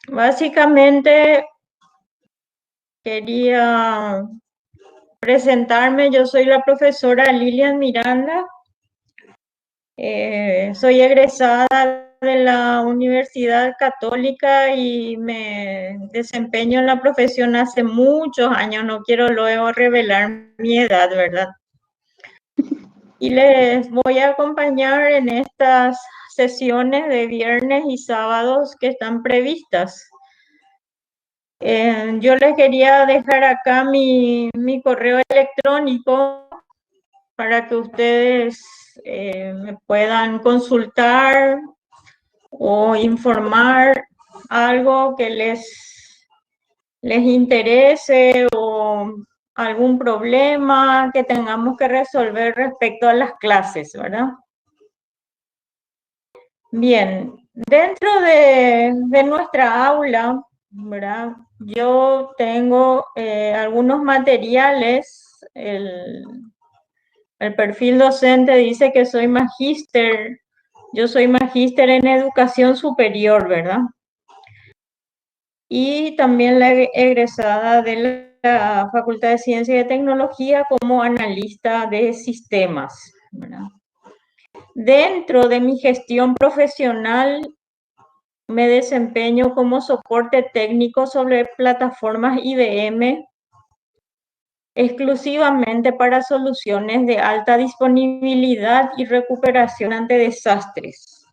Básicamente quería presentarme. Yo soy la profesora Lilian Miranda. Soy egresada de la Universidad Católica y me desempeño en la profesión hace muchos años. No quiero luego revelar mi edad, ¿verdad? Y les voy a acompañar en estas sesiones de viernes y sábados que están previstas. Yo les quería dejar acá mi correo electrónico para que ustedes me puedan consultar o informar algo que les interese o algún problema que tengamos que resolver respecto a las clases, ¿verdad? Bien, dentro de nuestra aula, ¿verdad? Yo tengo algunos materiales. El perfil docente dice que soy magíster. Yo soy magíster en educación superior, ¿verdad? Y también la egresada de la Facultad de Ciencia y de Tecnología como analista de sistemas, ¿verdad? Dentro de mi gestión profesional me desempeño como soporte técnico sobre plataformas IBM exclusivamente para soluciones de alta disponibilidad y recuperación ante desastres.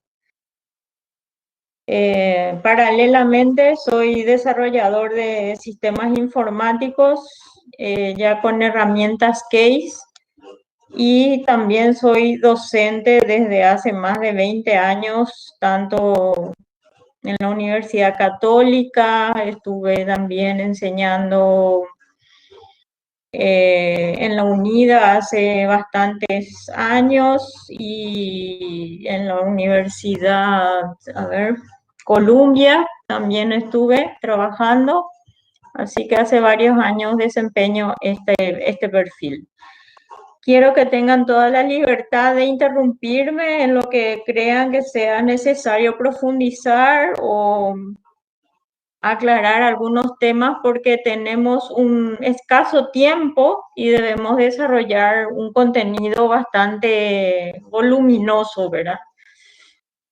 Paralelamente soy desarrollador de sistemas informáticos ya con herramientas CASE y también soy docente desde hace más de 20 años, tanto en la Universidad Católica, estuve también enseñando en la UNIDA hace bastantes años y en la Universidad, Columbia también estuve trabajando, así que hace varios años desempeño este perfil. Quiero que tengan toda la libertad de interrumpirme en lo que crean que sea necesario profundizar o aclarar algunos temas porque tenemos un escaso tiempo y debemos desarrollar un contenido bastante voluminoso, ¿verdad?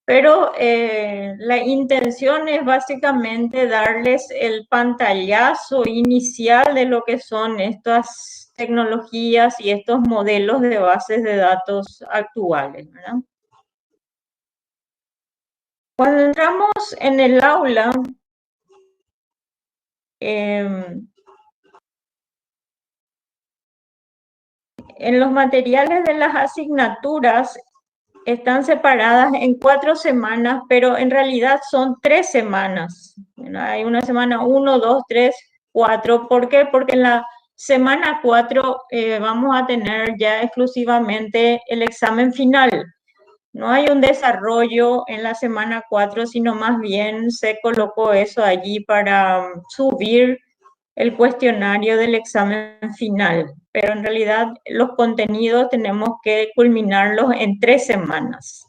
Pero la intención es básicamente darles el pantallazo inicial de lo que son estas tecnologías y estos modelos de bases de datos actuales, ¿verdad? Cuando entramos en el aula, en los materiales de las asignaturas están separadas en 4 semanas, pero en realidad son 3 semanas. Hay una semana 1, 2, 3, 4. ¿Por qué? Porque en la semana 4 vamos a tener ya exclusivamente el examen final. No hay un desarrollo en la semana 4, sino más bien se colocó eso allí para subir el cuestionario del examen final, pero en realidad los contenidos tenemos que culminarlos en 3 semanas.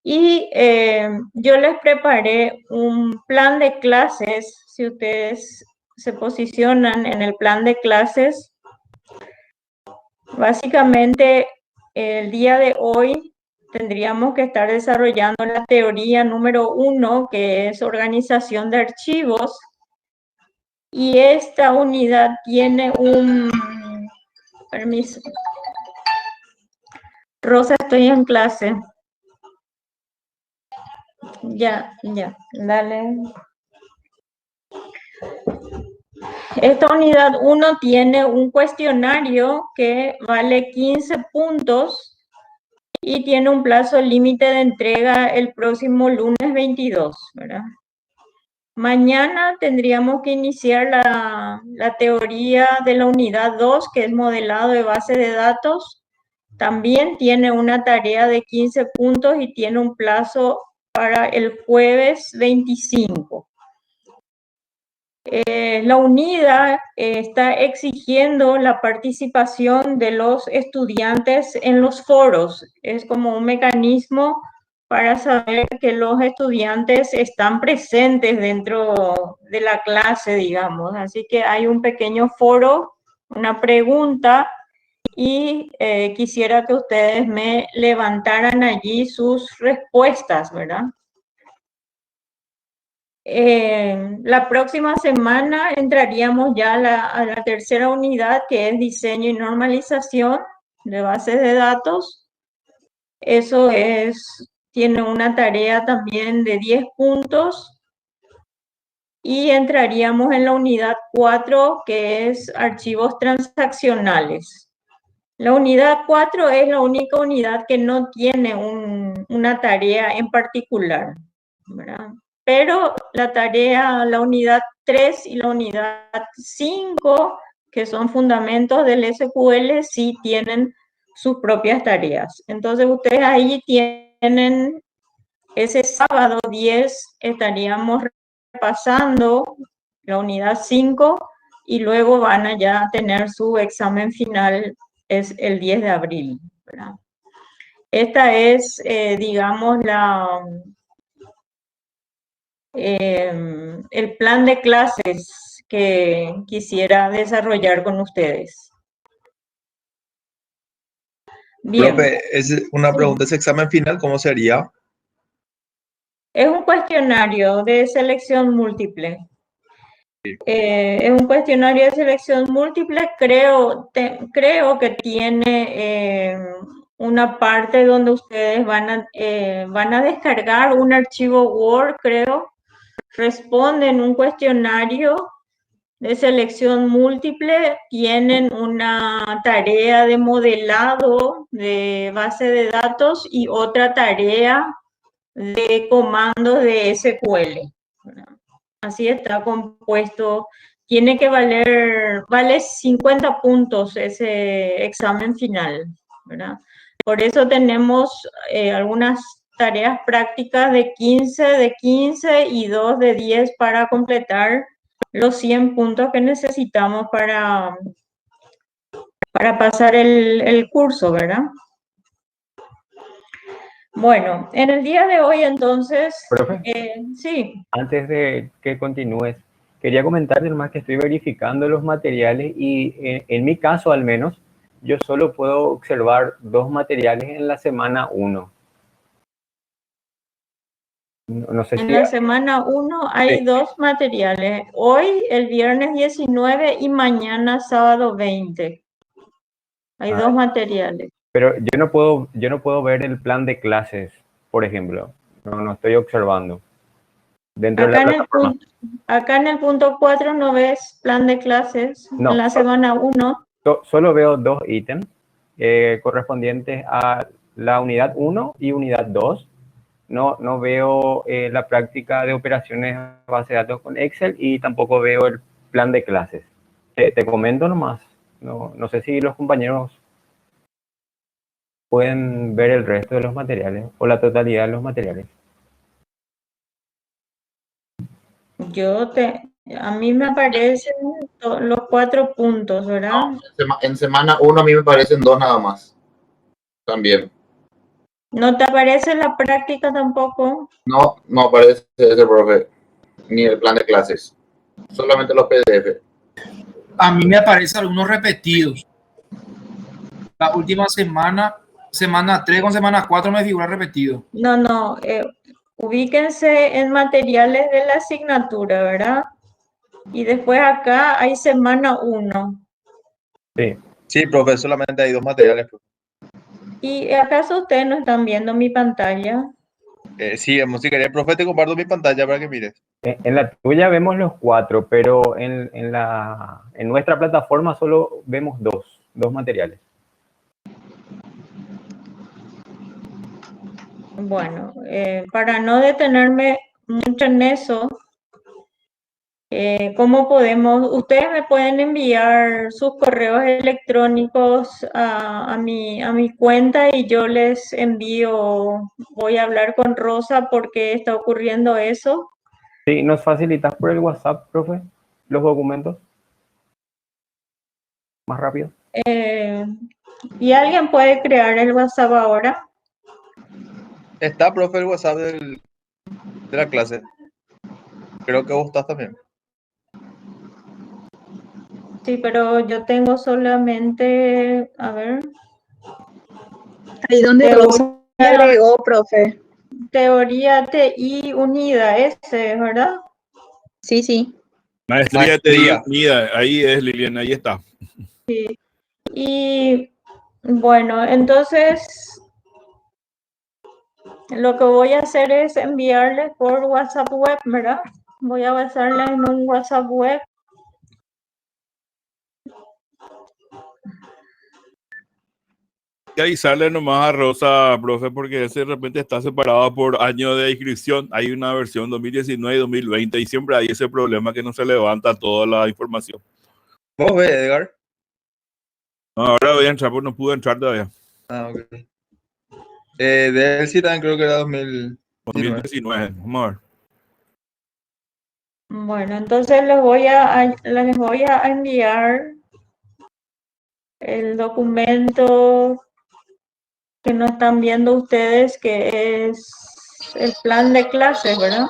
Y yo les preparé un plan de clases. Si ustedes se posicionan en el plan de clases, básicamente el día de hoy tendríamos que estar desarrollando la teoría número 1, que es organización de archivos. Y esta unidad tiene un... Permiso. Rosa, estoy en clase. Ya, dale. Esta unidad 1 tiene un cuestionario que vale 15 puntos y tiene un plazo límite de entrega el próximo lunes 22, ¿verdad? Mañana tendríamos que iniciar la teoría de la unidad 2, que es modelado de base de datos. También tiene una tarea de 15 puntos y tiene un plazo para el jueves 25. La unidad está exigiendo la participación de los estudiantes en los foros. Es como un mecanismo para saber que los estudiantes están presentes dentro de la clase, digamos. Así que hay un pequeño foro, una pregunta, y quisiera que ustedes me levantaran allí sus respuestas, ¿verdad? La próxima semana entraríamos ya a la tercera unidad, que es diseño y normalización de bases de datos. Eso tiene una tarea también de 10 puntos. Y entraríamos en la unidad 4, que es archivos transaccionales. La unidad 4 es la única unidad que no tiene una tarea en particular, ¿verdad? Pero la unidad 3 y la unidad 5, que son fundamentos del SQL, sí tienen sus propias tareas. Entonces, ustedes ahí tienen, ese sábado 10 estaríamos repasando la unidad 5 y luego van a ya tener su examen final, es el 10 de abril, ¿verdad? Esta es, digamos, el plan de clases que quisiera desarrollar con ustedes. Bien. Profe, es una pregunta, ¿ese examen final cómo sería? Es un cuestionario de selección múltiple. Es un cuestionario de selección múltiple, creo que tiene una parte donde ustedes van a descargar un archivo Word, creo, responden un cuestionario de selección múltiple, tienen una tarea de modelado de base de datos y otra tarea de comandos de SQL. Así está compuesto. Tiene que vale 50 puntos ese examen final, ¿verdad? Por eso tenemos algunas tareas prácticas de 15 y 2 de 10 para completar los 100 puntos que necesitamos para pasar el curso, ¿verdad? Bueno, en el día de hoy entonces, Profe, sí. antes de que continúes, quería comentarte nomás que estoy verificando los materiales y en mi caso al menos, yo solo puedo observar 2 materiales en la semana 1. No sé En si... la semana 1 hay Sí. 2 materiales. Hoy, el viernes 19 y mañana, sábado 20. Hay 2 materiales. Pero yo no puedo ver el plan de clases, por ejemplo. No estoy observando. Dentro de la plataforma. Acá en el punto 4 no ves plan de clases. En No, la semana 1. solo veo 2 ítems correspondientes a la unidad 1 y unidad 2. No veo la práctica de operaciones base de datos con Excel y tampoco veo el plan de clases. Te comento nomás. No sé si los compañeros pueden ver el resto de los materiales o la totalidad de los materiales. A mí me aparecen los 4 puntos, ¿verdad? No, en semana 1 a mí me parecen 2 nada más. También. ¿No te aparece la práctica tampoco? No aparece ese profe, ni el plan de clases. Solamente los PDF. A mí me aparecen algunos repetidos. La última semana 3 con semana 4 me figura repetido. No, ubíquense en materiales de la asignatura, ¿verdad? Y después acá hay semana 1. Sí. Sí, profe, solamente hay 2 materiales. ¿Y acaso ustedes no están viendo mi pantalla? Sí, si querés, profe, te comparto mi pantalla para que mires. En la tuya vemos los 4, pero en nuestra plataforma solo vemos dos materiales. Bueno, para no detenerme mucho en eso, ¿cómo podemos? Ustedes me pueden enviar sus correos electrónicos a mi cuenta y yo les envío, voy a hablar con Rosa porque está ocurriendo eso. Sí, ¿nos facilitas por el WhatsApp, profe, los documentos? Más rápido. ¿Y alguien puede crear el WhatsApp ahora? Está, profe, el WhatsApp de la clase. Creo que vos estás también. Sí, pero yo tengo solamente, a ver, Ahí donde Rosa me teoría, agregó, profe. teoría TI unida, ese, ¿verdad? Sí, sí. Maestría de Maestría. unida, ahí es Liliana, ahí está. Y bueno, entonces lo que voy a hacer es enviarles por WhatsApp web, ¿verdad? Voy a basarla en un WhatsApp web. Y avisarle nomás a Rosa, profe, porque ese de repente está separado por año de inscripción. Hay una versión 2019 y 2020 y siempre hay ese problema que no se levanta toda la información. ¿Vos ves, Edgar? No, ahora voy a entrar, porque no pude entrar todavía. Ah, ok. De él sí también creo que era 2019. 2019, vamos a ver. Bueno, entonces les voy a enviar el documento que no están viendo ustedes, que es el plan de clases, ¿verdad?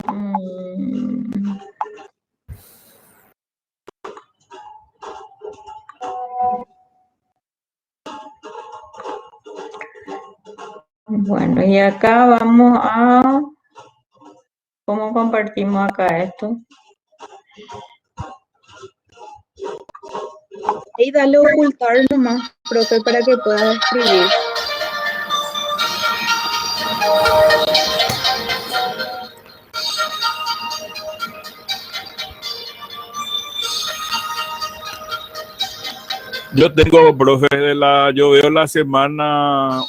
Mm. Bueno, y acá vamos a... ¿Cómo compartimos acá esto? Y dale ocultar nomás, profe, para que puedas escribir. Yo tengo, profe, yo veo la semana,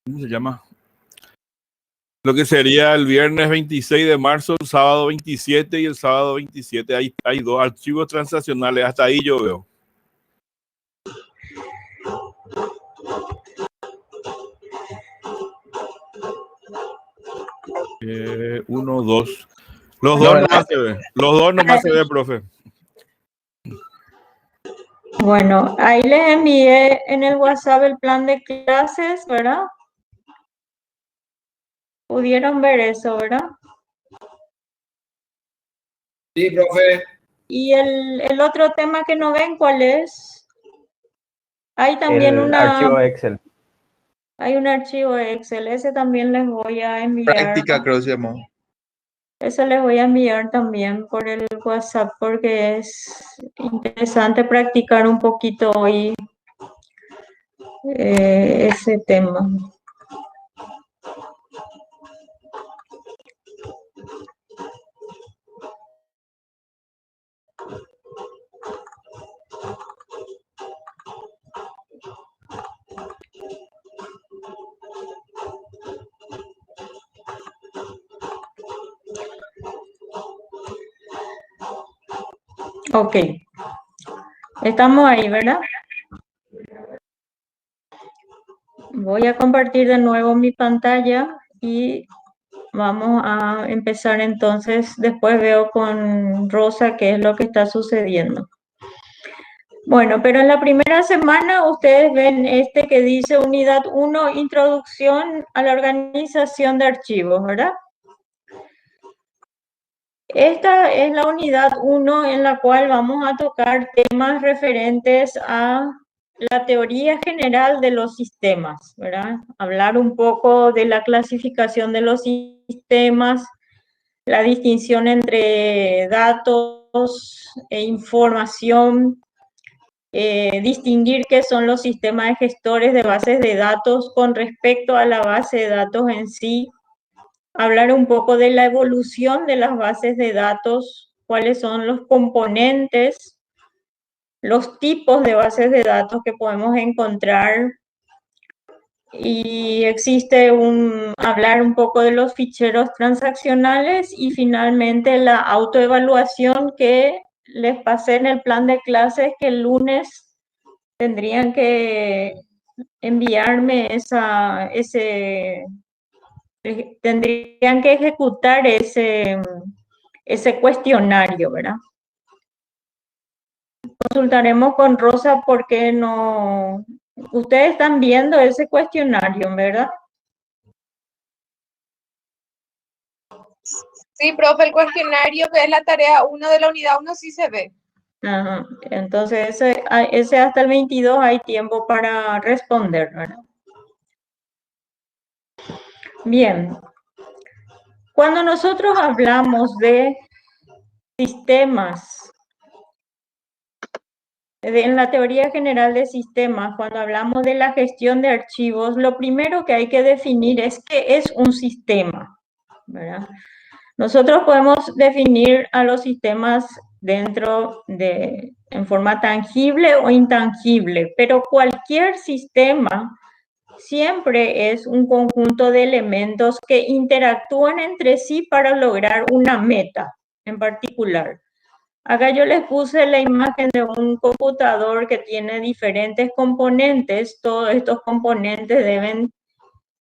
¿cómo se llama? Lo que sería el viernes 26 de marzo, el sábado 27 y el sábado 27. Hay dos archivos transaccionales, hasta ahí yo veo. 1, 2. Los dos nomás se ven. Los dos nomás se ven, profe. Bueno, ahí les envié en el WhatsApp el plan de clases, ¿verdad? Pudieron ver eso, ¿verdad? Sí, profe. Y el otro tema que no ven, ¿cuál es? Hay también El archivo Excel. hay un archivo Excel, ese también les voy a enviar. Práctica, creo que se llamó. Eso les voy a enviar también por el WhatsApp porque es interesante practicar un poquito hoy ese tema. Ok, estamos ahí, ¿verdad? Voy a compartir de nuevo mi pantalla y vamos a empezar entonces. Después veo con Rosa qué es lo que está sucediendo. Bueno, pero en la primera semana ustedes ven este que dice Unidad 1, Introducción a la Organización de Archivos, ¿verdad? Esta es la unidad 1 en la cual vamos a tocar temas referentes a la teoría general de los sistemas, ¿verdad? Hablar un poco de la clasificación de los sistemas, la distinción entre datos e información, distinguir qué son los sistemas de gestores de bases de datos con respecto a la base de datos en sí, hablar un poco de la evolución de las bases de datos, cuáles son los componentes, los tipos de bases de datos que podemos encontrar, y hablar un poco de los ficheros transaccionales y finalmente la autoevaluación que les pasé en el plan de clases, que el lunes tendrían que enviarme tendrían que ejecutar ese cuestionario, ¿verdad? consultaremos con Rosa porque no... Ustedes están viendo ese cuestionario, ¿verdad? Sí, profe, el cuestionario que es la tarea 1 de la unidad 1 sí se ve. Ajá. Entonces, ese hasta el 22 hay tiempo para responder, ¿verdad? Bien. Cuando nosotros hablamos de sistemas, en la teoría general de sistemas, cuando hablamos de la gestión de archivos, lo primero que hay que definir es qué es un sistema, ¿verdad? Nosotros podemos definir a los sistemas en forma tangible o intangible, pero cualquier sistema siempre es un conjunto de elementos que interactúan entre sí para lograr una meta en particular. Acá yo les puse la imagen de un computador que tiene diferentes componentes. Todos estos componentes deben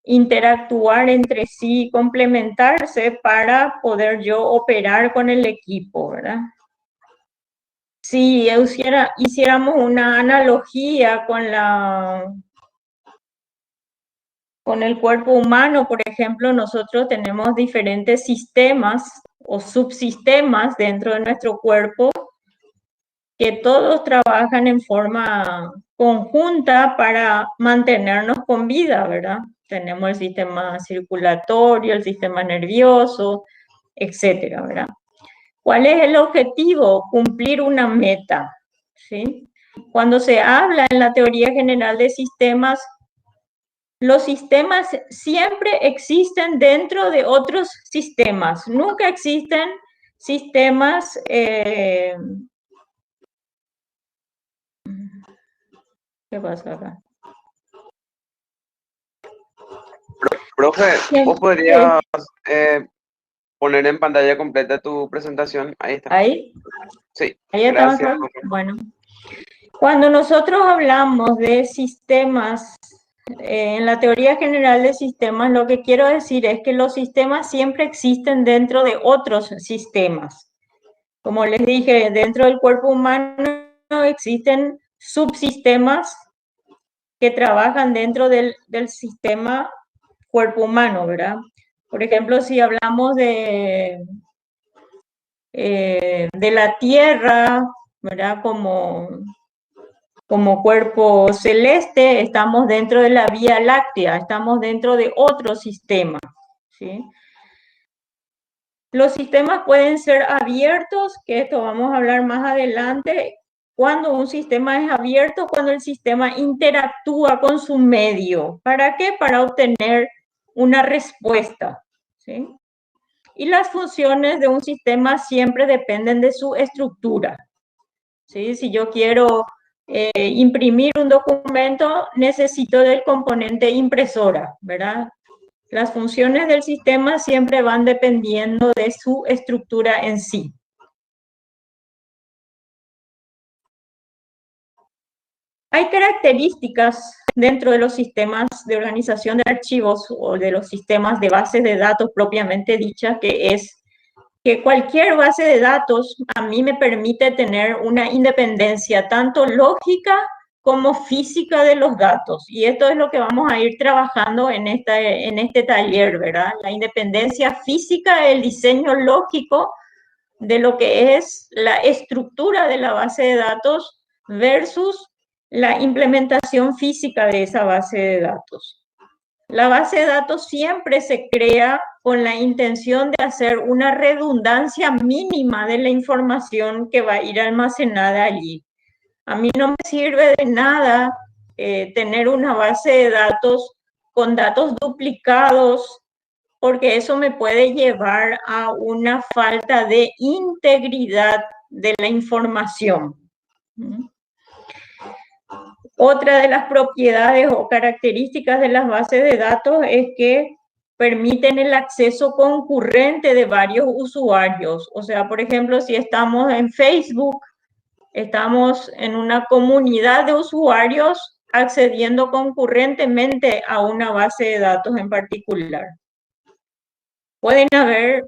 interactuar entre sí, complementarse para poder yo operar con el equipo, ¿verdad? Si hiciéramos una analogía con el cuerpo humano, por ejemplo, nosotros tenemos diferentes sistemas o subsistemas dentro de nuestro cuerpo que todos trabajan en forma conjunta para mantenernos con vida, ¿verdad? Tenemos el sistema circulatorio, el sistema nervioso, etcétera, ¿verdad? ¿Cuál es el objetivo? Cumplir una meta, ¿sí? Cuando se habla en la teoría general de sistemas, los sistemas siempre existen dentro de otros sistemas. Nunca existen sistemas... ¿Qué pasa acá? Profe, ¿vos podrías poner en pantalla completa tu presentación? Ahí está. ¿Ahí? Sí. Ahí está. Gracias. Bueno, cuando nosotros hablamos de sistemas, en la teoría general de sistemas, lo que quiero decir es que los sistemas siempre existen dentro de otros sistemas. Como les dije, dentro del cuerpo humano existen subsistemas que trabajan dentro del sistema cuerpo humano, ¿verdad? Por ejemplo, si hablamos de la Tierra, ¿verdad? Como cuerpo celeste, estamos dentro de la Vía Láctea, estamos dentro de otro sistema, ¿sí? Los sistemas pueden ser abiertos, que esto vamos a hablar más adelante. Cuando un sistema es abierto, cuando el sistema interactúa con su medio. ¿Para qué? Para obtener una respuesta, ¿sí? Y las funciones de un sistema siempre dependen de su estructura, ¿sí? Si yo quiero imprimir un documento, necesito del componente impresora, ¿verdad? Las funciones del sistema siempre van dependiendo de su estructura en sí. Hay características dentro de los sistemas de organización de archivos o de los sistemas de bases de datos propiamente dichas, que es que cualquier base de datos a mí me permite tener una independencia tanto lógica como física de los datos. Y esto es lo que vamos a ir trabajando en este taller, ¿verdad? La independencia física, el diseño lógico de lo que es la estructura de la base de datos versus la implementación física de esa base de datos. La base de datos siempre se crea con la intención de hacer una redundancia mínima de la información que va a ir almacenada allí. A mí no me sirve de nada tener una base de datos con datos duplicados, porque eso me puede llevar a una falta de integridad de la información. Otra de las propiedades o características de las bases de datos es que permiten el acceso concurrente de varios usuarios. O sea, por ejemplo, si estamos en Facebook, estamos en una comunidad de usuarios accediendo concurrentemente a una base de datos en particular. Pueden haber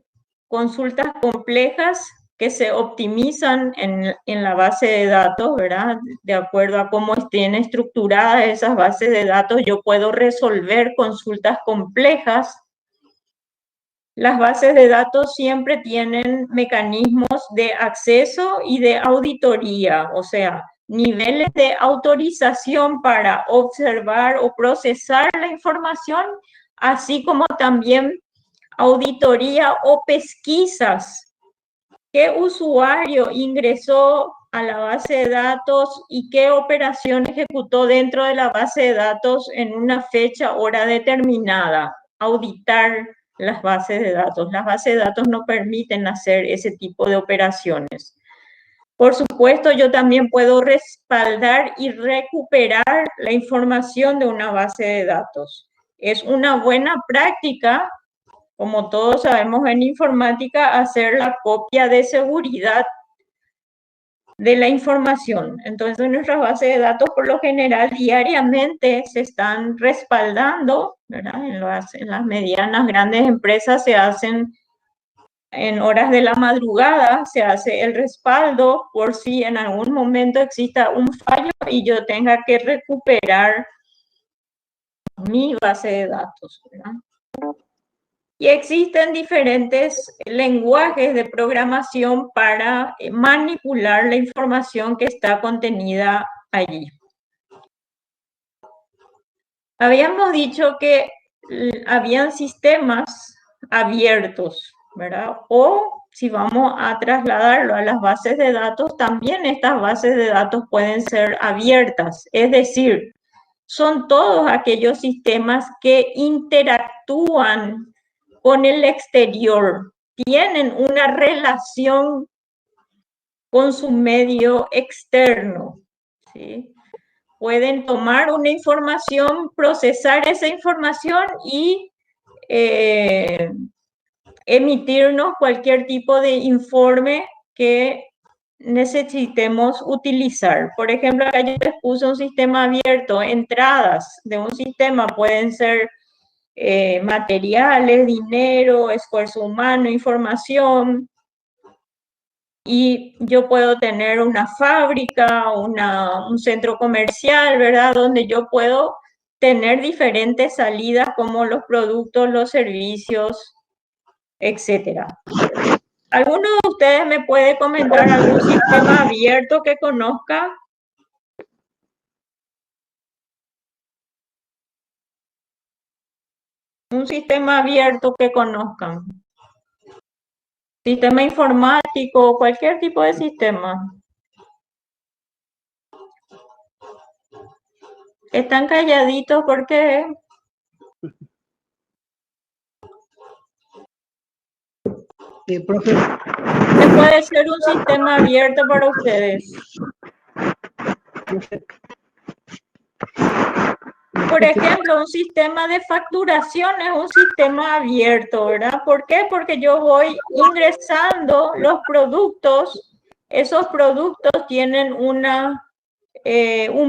consultas complejas que se optimizan en la base de datos, ¿verdad? De acuerdo a cómo estén estructuradas esas bases de datos, yo puedo resolver consultas complejas. Las bases de datos siempre tienen mecanismos de acceso y de auditoría, o sea, niveles de autorización para observar o procesar la información, así como también auditoría o pesquisas. ¿Qué usuario ingresó a la base de datos y qué operación ejecutó dentro de la base de datos en una fecha, hora determinada? Auditar las bases de datos. Las bases de datos no permiten hacer ese tipo de operaciones. Por supuesto, yo también puedo respaldar y recuperar la información de una base de datos. Es una buena práctica, como todos sabemos en informática, hacer la copia de seguridad de la información. Entonces, nuestras bases de datos, por lo general, diariamente se están respaldando, ¿verdad? En las medianas, grandes empresas se hacen en horas de la madrugada, se hace el respaldo por si en algún momento exista un fallo y yo tenga que recuperar mi base de datos, ¿verdad? Y existen diferentes lenguajes de programación para manipular la información que está contenida allí. Habíamos dicho que habían sistemas abiertos, ¿verdad? O si vamos a trasladarlo a las bases de datos, también estas bases de datos pueden ser abiertas, es decir, son todos aquellos sistemas que interactúan con el exterior, tienen una relación con su medio externo, ¿sí? Pueden tomar una información, procesar esa información y emitirnos cualquier tipo de informe que necesitemos utilizar. Por ejemplo, acá yo les puse un sistema abierto. Entradas de un sistema pueden ser materiales, dinero, esfuerzo humano, información. Y yo puedo tener una fábrica, un centro comercial, ¿verdad? Donde yo puedo tener diferentes salidas como los productos, los servicios, etcétera. ¿Alguno de ustedes me puede comentar algún sistema abierto que conozca? Un sistema abierto que conozcan. Sistema informático, cualquier tipo de sistema. Están calladitos porque... Profe. ¿Qué puede ser un sistema abierto para ustedes? Por ejemplo, un sistema de facturación es un sistema abierto, ¿verdad? ¿Por qué? Porque yo voy ingresando los productos, esos productos tienen un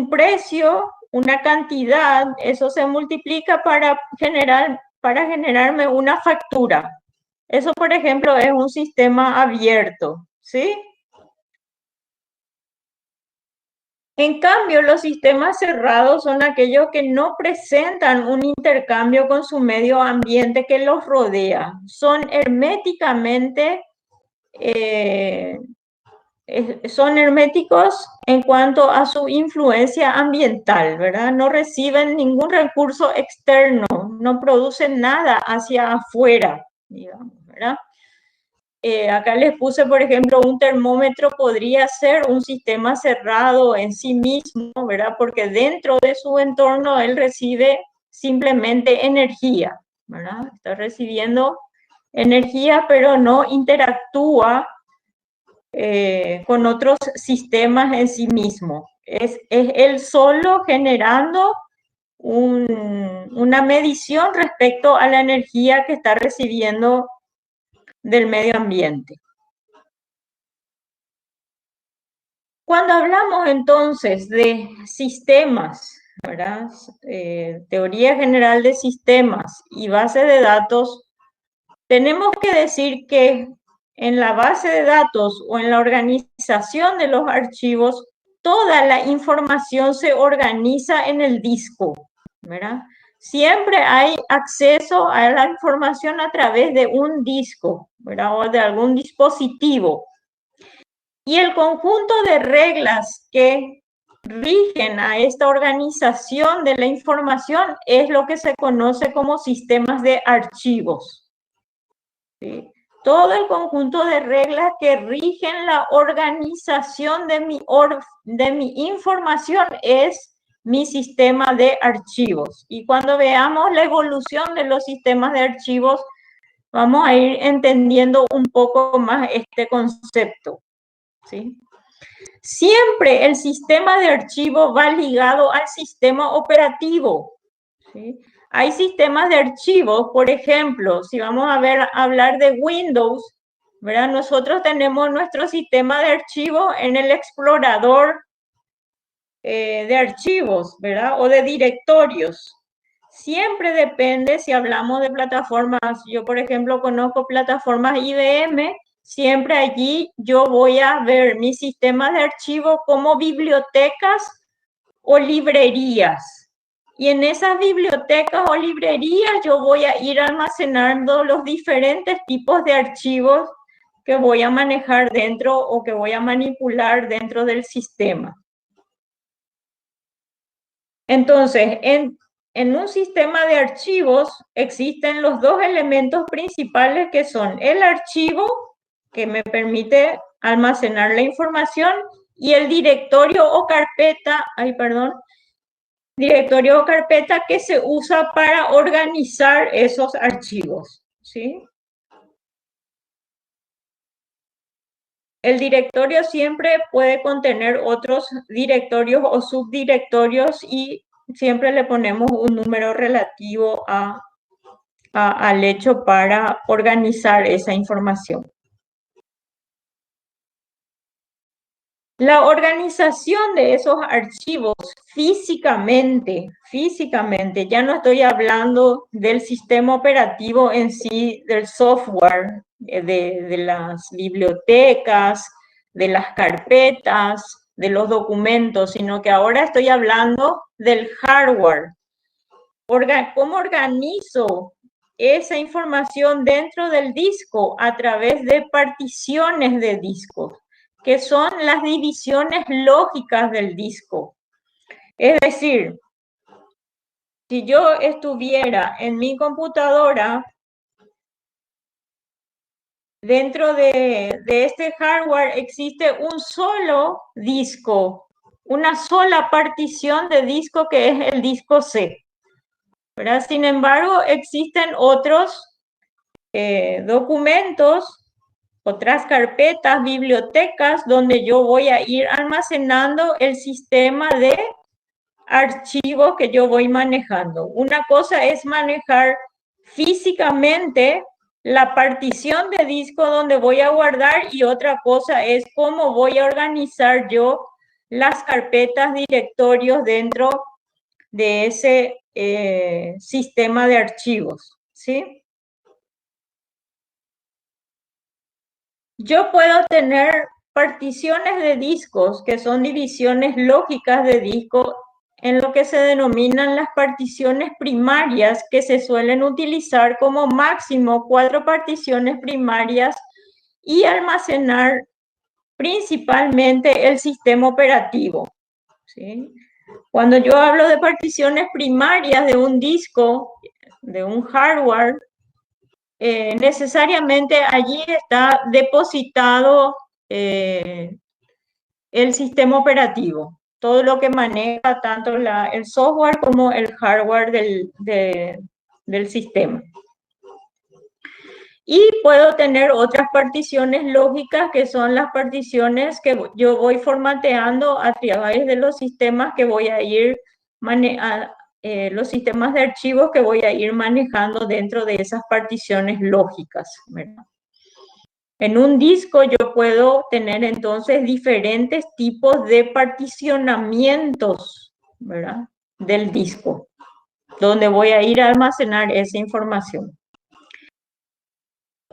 precio, una cantidad, eso se multiplica para generarme una factura. Eso, por ejemplo, es un sistema abierto, ¿sí? En cambio, los sistemas cerrados son aquellos que no presentan un intercambio con su medio ambiente que los rodea. Son herméticamente, son herméticos en cuanto a su influencia ambiental, ¿verdad? No reciben ningún recurso externo, no producen nada hacia afuera, digamos, ¿verdad? Acá les puse, por ejemplo, un termómetro podría ser un sistema cerrado en sí mismo, ¿verdad? Porque dentro de su entorno él recibe simplemente energía, ¿verdad? Está recibiendo energía, pero no interactúa con otros sistemas en sí mismo. Es él solo generando una medición respecto a la energía que está recibiendo del medio ambiente. Cuando hablamos entonces de sistemas, ¿verdad? Teoría general de sistemas y base de datos, tenemos que decir que en la base de datos o en la organización de los archivos, toda la información se organiza en el disco, ¿verdad? Siempre hay acceso a la información a través de un disco, ¿verdad? O de algún dispositivo. Y el conjunto de reglas que rigen a esta organización de la información es lo que se conoce como sistemas de archivos. ¿Sí? Todo el conjunto de reglas que rigen la organización de mi información es mi sistema de archivos. Y cuando veamos la evolución de los sistemas de archivos, vamos a ir entendiendo un poco más este concepto, ¿sí? Siempre el sistema de archivo va ligado al sistema operativo, ¿sí? Hay sistemas de archivos, por ejemplo, si vamos a hablar de Windows, ¿verdad? Nosotros tenemos nuestro sistema de archivo en el explorador de archivos, ¿verdad? O de directorios. Siempre depende si hablamos de plataformas. Yo, por ejemplo, conozco plataformas IBM. Siempre allí yo voy a ver mi sistema de archivo como bibliotecas o librerías. Y en esas bibliotecas o librerías yo voy a ir almacenando los diferentes tipos de archivos que voy a manejar dentro o que voy a manipular dentro del sistema. Entonces, en un sistema de archivos existen los dos elementos principales que son el archivo, que me permite almacenar la información, y el directorio o carpeta, directorio o carpeta que se usa para organizar esos archivos, ¿sí? El directorio siempre puede contener otros directorios o subdirectorios y siempre le ponemos un número relativo al hecho para organizar esa información. La organización de esos archivos físicamente, ya no estoy hablando del sistema operativo en sí, del software, de las bibliotecas, de las carpetas, de los documentos, sino que ahora estoy hablando del hardware. ¿Cómo organizo esa información dentro del disco? A través de particiones de discos, que son las divisiones lógicas del disco. Es decir, si yo estuviera en mi computadora, dentro de este hardware existe un solo disco, una sola partición de disco que es el disco C, ¿verdad? Sin embargo, existen otros documentos, otras carpetas, bibliotecas, donde yo voy a ir almacenando el sistema de archivos que yo voy manejando. Una cosa es manejar físicamente la partición de disco donde voy a guardar y otra cosa es cómo voy a organizar yo las carpetas, directorios dentro de ese sistema de archivos, ¿sí? Yo puedo tener particiones de discos que son divisiones lógicas de disco en lo que se denominan las particiones primarias, que se suelen utilizar como máximo 4 particiones primarias y almacenar principalmente el sistema operativo, ¿sí? Cuando yo hablo de particiones primarias de un disco, de un hardware, necesariamente allí está depositado el sistema operativo, todo lo que maneja tanto el software como el hardware del sistema. Y puedo tener otras particiones lógicas que son las particiones que yo voy formateando a través de los sistemas que voy a ir los sistemas de archivos que voy a ir manejando dentro de esas particiones lógicas, ¿verdad? En un disco yo puedo tener entonces diferentes tipos de particionamientos, ¿verdad? Del disco, donde voy a ir a almacenar esa información.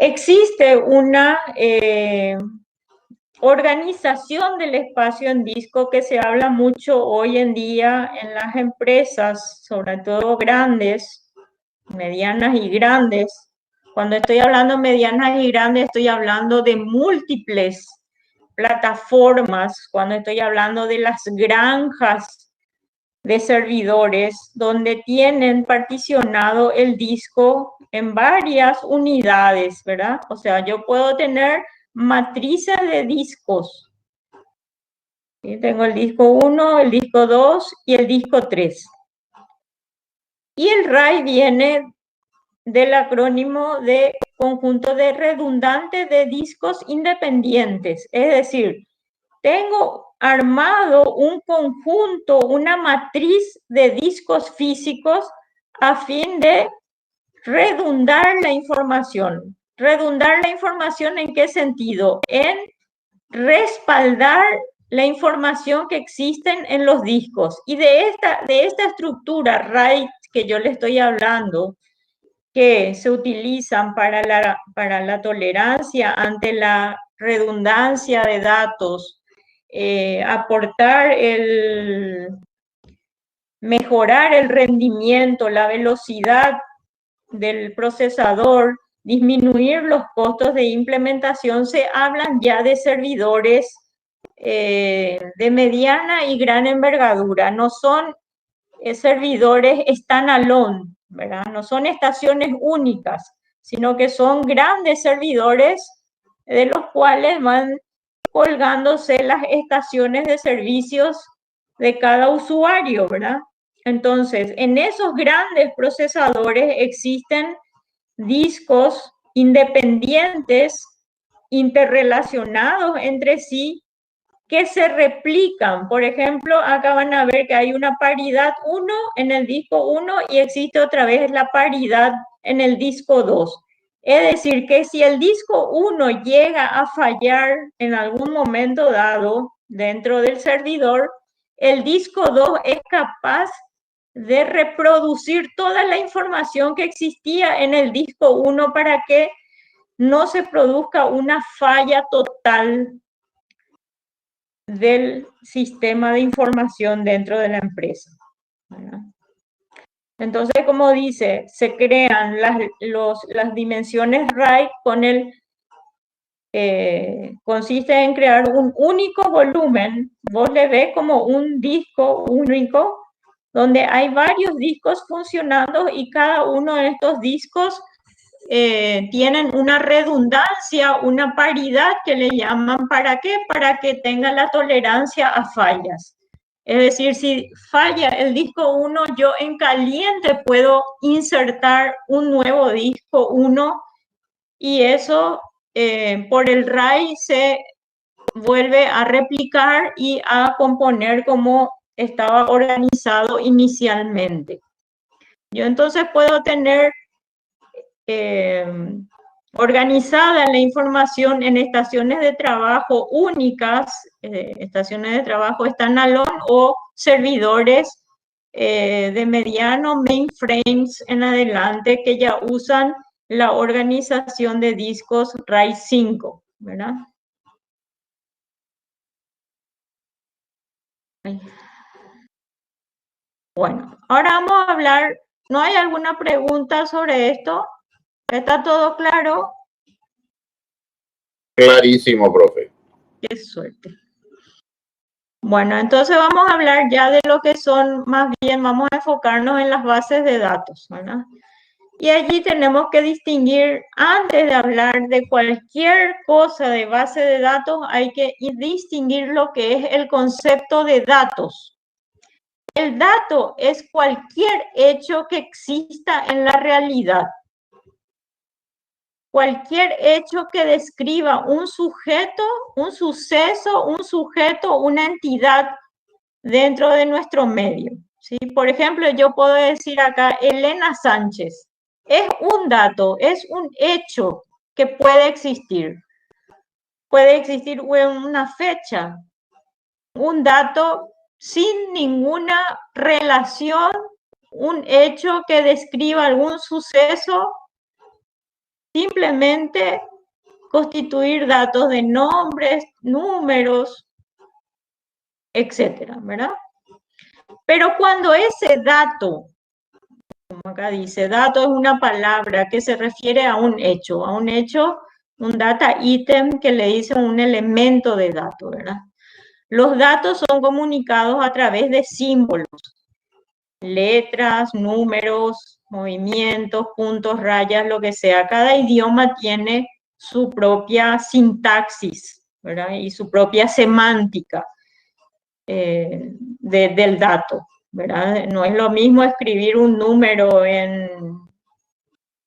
existe una organización del espacio en disco que se habla mucho hoy en día en las empresas, sobre todo grandes, medianas y grandes. Cuando estoy hablando medianas y grandes, estoy hablando de múltiples plataformas, cuando estoy hablando de las granjas de servidores donde tienen particionado el disco en varias unidades, ¿verdad? O sea, yo puedo tener matrices de discos. ¿Sí? Tengo el disco 1, el disco 2 y el disco 3. Y el RAID viene del acrónimo de conjunto de redundante de discos independientes. Es decir, tengo armado un conjunto, una matriz de discos físicos a fin de redundar la información. ¿Redundar la información en qué sentido? En respaldar la información que existen en los discos. Y de esta estructura RAID que yo le estoy hablando, que se utilizan para la tolerancia ante la redundancia de datos, mejorar el rendimiento, la velocidad del procesador, disminuir los costos de implementación, se hablan ya de servidores de mediana y gran envergadura. No son servidores standalone, ¿verdad? No son estaciones únicas, sino que son grandes servidores de los cuales van colgándose las estaciones de servicios de cada usuario, ¿verdad? Entonces, en esos grandes procesadores existen discos independientes, interrelacionados entre sí, que se replican. Por ejemplo, acá van a ver que hay una paridad 1 en el disco 1 y existe otra vez la paridad en el disco 2. Es decir, que si el disco 1 llega a fallar en algún momento dado dentro del servidor, el disco 2 es capaz de reproducir toda la información que existía en el disco 1 para que no se produzca una falla total del sistema de información dentro de la empresa, ¿verdad? Entonces, como dice, se crean las dimensiones RAID con consiste en crear un único volumen. Vos le ves como un disco único donde hay varios discos funcionando y cada uno de estos discos tienen una redundancia, una paridad que le llaman. ¿Para qué? Para que tenga la tolerancia a fallas. Es decir, si falla el disco 1, yo en caliente puedo insertar un nuevo disco 1 y eso por el RAID se vuelve a replicar y a componer como estaba organizado inicialmente. Yo entonces puedo tener organizada la información en estaciones de trabajo únicas, estaciones de trabajo standalone o servidores de mediano mainframes en adelante que ya usan la organización de discos RAID 5, ¿verdad? Bueno, ahora vamos a hablar, ¿no hay alguna pregunta sobre esto? ¿Está todo claro? Clarísimo, profe. Qué suerte. Bueno, entonces vamos a hablar ya de lo que son, más bien vamos a enfocarnos en las bases de datos, ¿verdad? Y allí tenemos que distinguir, antes de hablar de cualquier cosa de base de datos, hay que distinguir lo que es el concepto de datos. El dato es cualquier hecho que exista en la realidad. Cualquier hecho que describa un sujeto, un suceso, un sujeto, una entidad dentro de nuestro medio, ¿sí? Por ejemplo, yo puedo decir acá, Elena Sánchez. Es un dato, es un hecho que puede existir. Puede existir una fecha, un dato sin ninguna relación, un hecho que describa algún suceso simplemente constituir datos de nombres, números, etcétera, ¿verdad? Pero cuando ese dato, como acá dice, dato es una palabra que se refiere a un hecho, un data item que le dice un elemento de dato, ¿verdad? Los datos son comunicados a través de símbolos, letras, números, movimientos, puntos, rayas, lo que sea. Cada idioma tiene su propia sintaxis, ¿verdad? Y su propia semántica del dato, ¿verdad? No es lo mismo escribir un número en,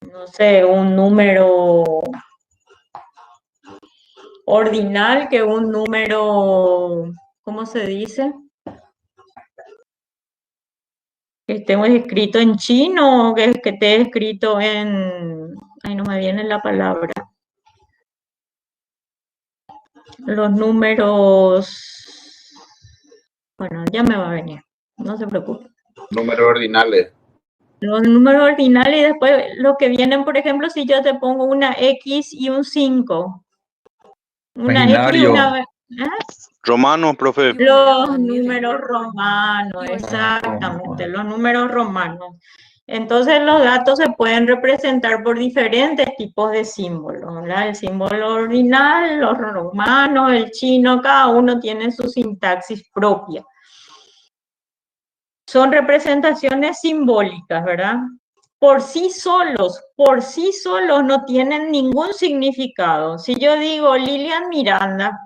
no sé, un número ordinal que un número, ¿cómo se dice? Que esté escrito en chino o que esté escrito en... Ay, no me viene la palabra. Los números... Bueno, ya me va a venir. No se preocupe. Números ordinales. Los números ordinales y después los que vienen, por ejemplo, si yo te pongo una X y un 5. Una X y una... Romano, profe. Los números romanos, exactamente, los números romanos. Entonces los datos se pueden representar por diferentes tipos de símbolos, ¿verdad? El símbolo ordinal, los romanos, el chino, cada uno tiene su sintaxis propia. Son representaciones simbólicas, ¿verdad? Por sí solos no tienen ningún significado. Si yo digo Lilian Miranda,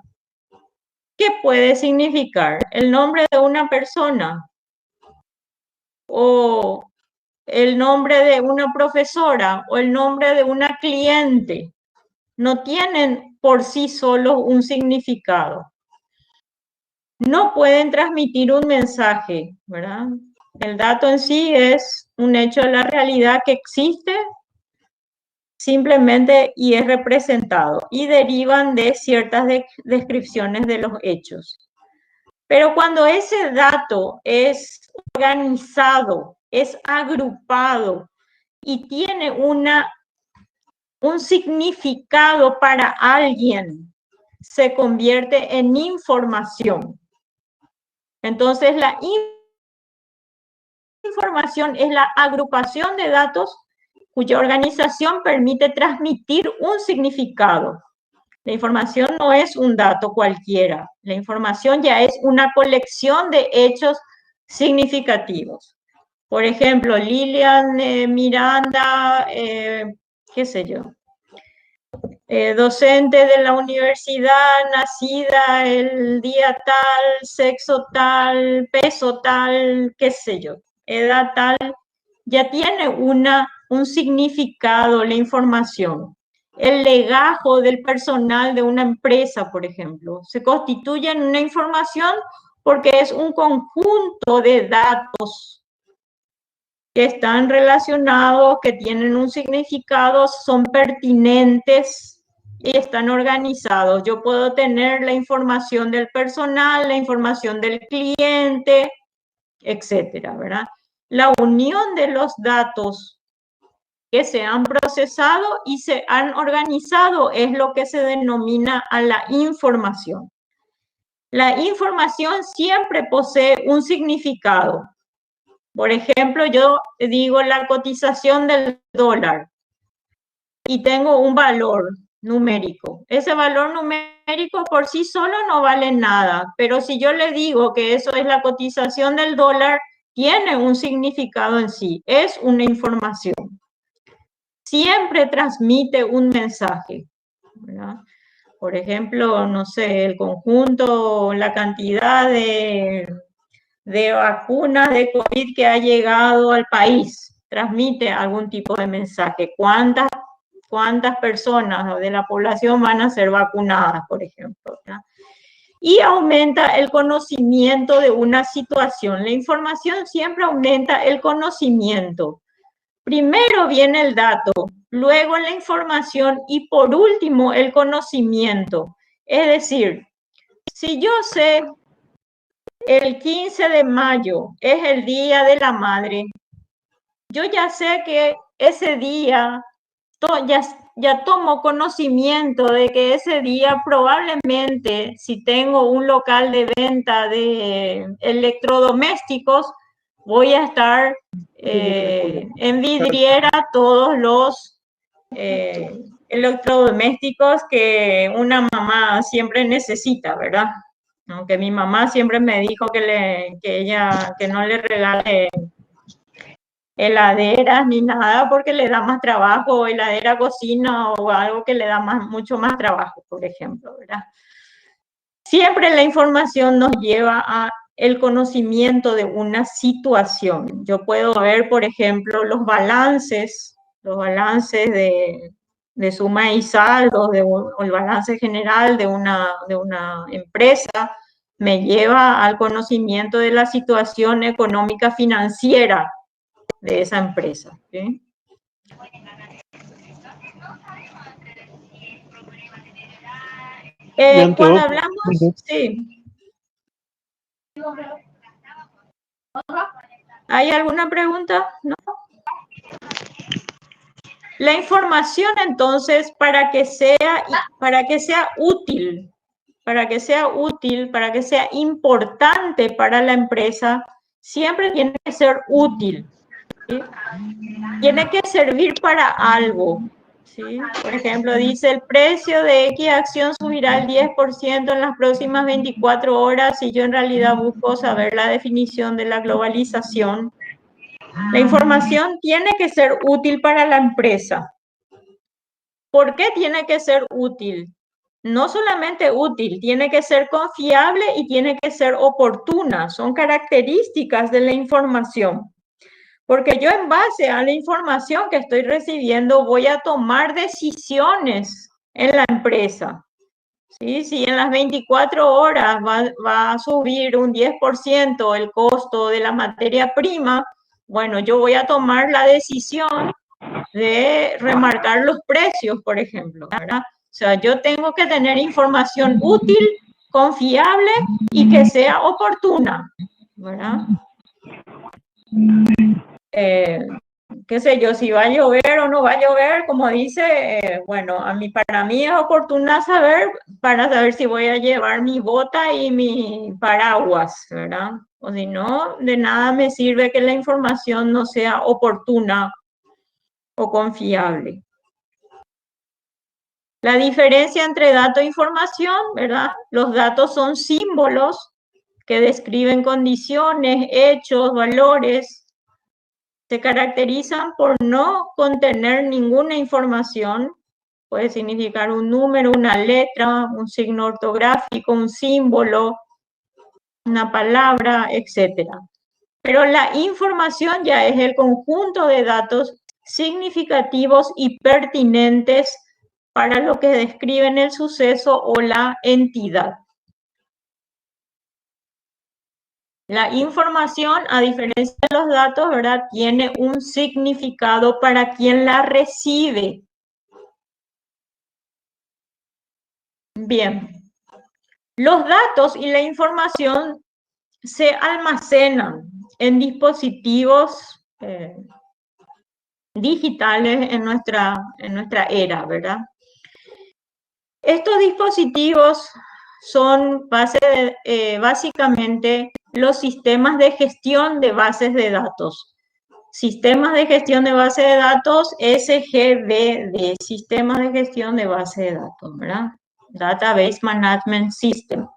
¿qué puede significar? ¿El nombre de una persona? ¿O el nombre de una profesora? ¿O el nombre de una cliente? No tienen por sí solos un significado. No pueden transmitir un mensaje, ¿verdad? El dato en sí es un hecho de la realidad que existe simplemente y es representado y derivan de ciertas descripciones de los hechos. Pero cuando ese dato es organizado, es agrupado y tiene un significado para alguien, se convierte en información. Entonces, la información es la agrupación de datos cuya organización permite transmitir un significado. La información no es un dato cualquiera. La información ya es una colección de hechos significativos. Por ejemplo, Lilian Miranda, qué sé yo, docente de la universidad, nacida el día tal, sexo tal, peso tal, qué sé yo, edad tal, ya tiene un significado la información. El legajo del personal de una empresa, por ejemplo, se constituye en una información porque es un conjunto de datos que están relacionados, que tienen un significado, son pertinentes y están organizados. Yo puedo tener la información del personal, la información del cliente, etcétera, ¿verdad? La unión de los datos que se han procesado y se han organizado es lo que se denomina a la información. La información siempre posee un significado. Por ejemplo, yo digo la cotización del dólar y tengo un valor numérico. Ese valor numérico por sí solo no vale nada, pero si yo le digo que eso es la cotización del dólar, tiene un significado en sí, es una información. Siempre transmite un mensaje, ¿verdad? Por ejemplo, no sé, el conjunto, la cantidad de vacunas de COVID que ha llegado al país, transmite algún tipo de mensaje. ¿Cuántas personas de la población van a ser vacunadas, por ejemplo? ¿verdad? Y aumenta el conocimiento de una situación. La información siempre aumenta el conocimiento. Primero viene el dato, luego la información y por último el conocimiento. Es decir, si yo sé el 15 de mayo es el Día de la Madre, yo ya sé que ese día ya tomo conocimiento de que ese día probablemente, si tengo un local de venta de electrodomésticos, voy a estar en vidriera todos los electrodomésticos que una mamá siempre necesita, ¿verdad? Aunque mi mamá siempre me dijo que no le regale heladeras ni nada porque le da más trabajo, o heladera, cocina o algo que le da mucho más trabajo, por ejemplo, ¿verdad? Siempre la información nos lleva a el conocimiento de una situación. Yo puedo ver, por ejemplo, los balances de suma y saldos, o el balance general de una empresa, me lleva al conocimiento de la situación económica financiera de esa empresa. ¿Sí? Cuando hablamos, sí. ¿Hay alguna pregunta? ¿No? La información, entonces, para que sea útil, para que sea importante para la empresa, siempre tiene que ser útil. ¿Sí? Tiene que servir para algo. ¿Sí? Por ejemplo, dice el precio de X acción subirá el 10% en las próximas 24 horas y yo en realidad busco saber la definición de la globalización. La información tiene que ser útil para la empresa. ¿Por qué tiene que ser útil? No solamente útil, tiene que ser confiable y tiene que ser oportuna. Son características de la información. Porque yo en base a la información que estoy recibiendo voy a tomar decisiones en la empresa. ¿Sí? Si en las 24 horas va a subir un 10% el costo de la materia prima, bueno, yo voy a tomar la decisión de remarcar los precios, por ejemplo, ¿verdad? O sea, yo tengo que tener información útil, confiable y que sea oportuna, ¿verdad? Qué sé yo, si va a llover o no va a llover, como dice, bueno, para mí es oportuna para saber si voy a llevar mi bota y mi paraguas, ¿verdad? O si no, de nada me sirve que la información no sea oportuna o confiable. La diferencia entre dato e información, ¿verdad? Los datos son símbolos que describen condiciones, hechos, valores. Se caracterizan por no contener ninguna información. Puede significar un número, una letra, un signo ortográfico, un símbolo, una palabra, etc. Pero la información ya es el conjunto de datos significativos y pertinentes para lo que describen el suceso o la entidad. La información, a diferencia de los datos, ¿verdad?, tiene un significado para quien la recibe. Bien. Los datos y la información se almacenan en dispositivos digitales en nuestra era, ¿verdad? Estos dispositivos son básicamente los sistemas de gestión de bases de datos. Sistemas de gestión de base de datos, SGBD, sistemas de gestión de base de datos, ¿verdad? Database Management System.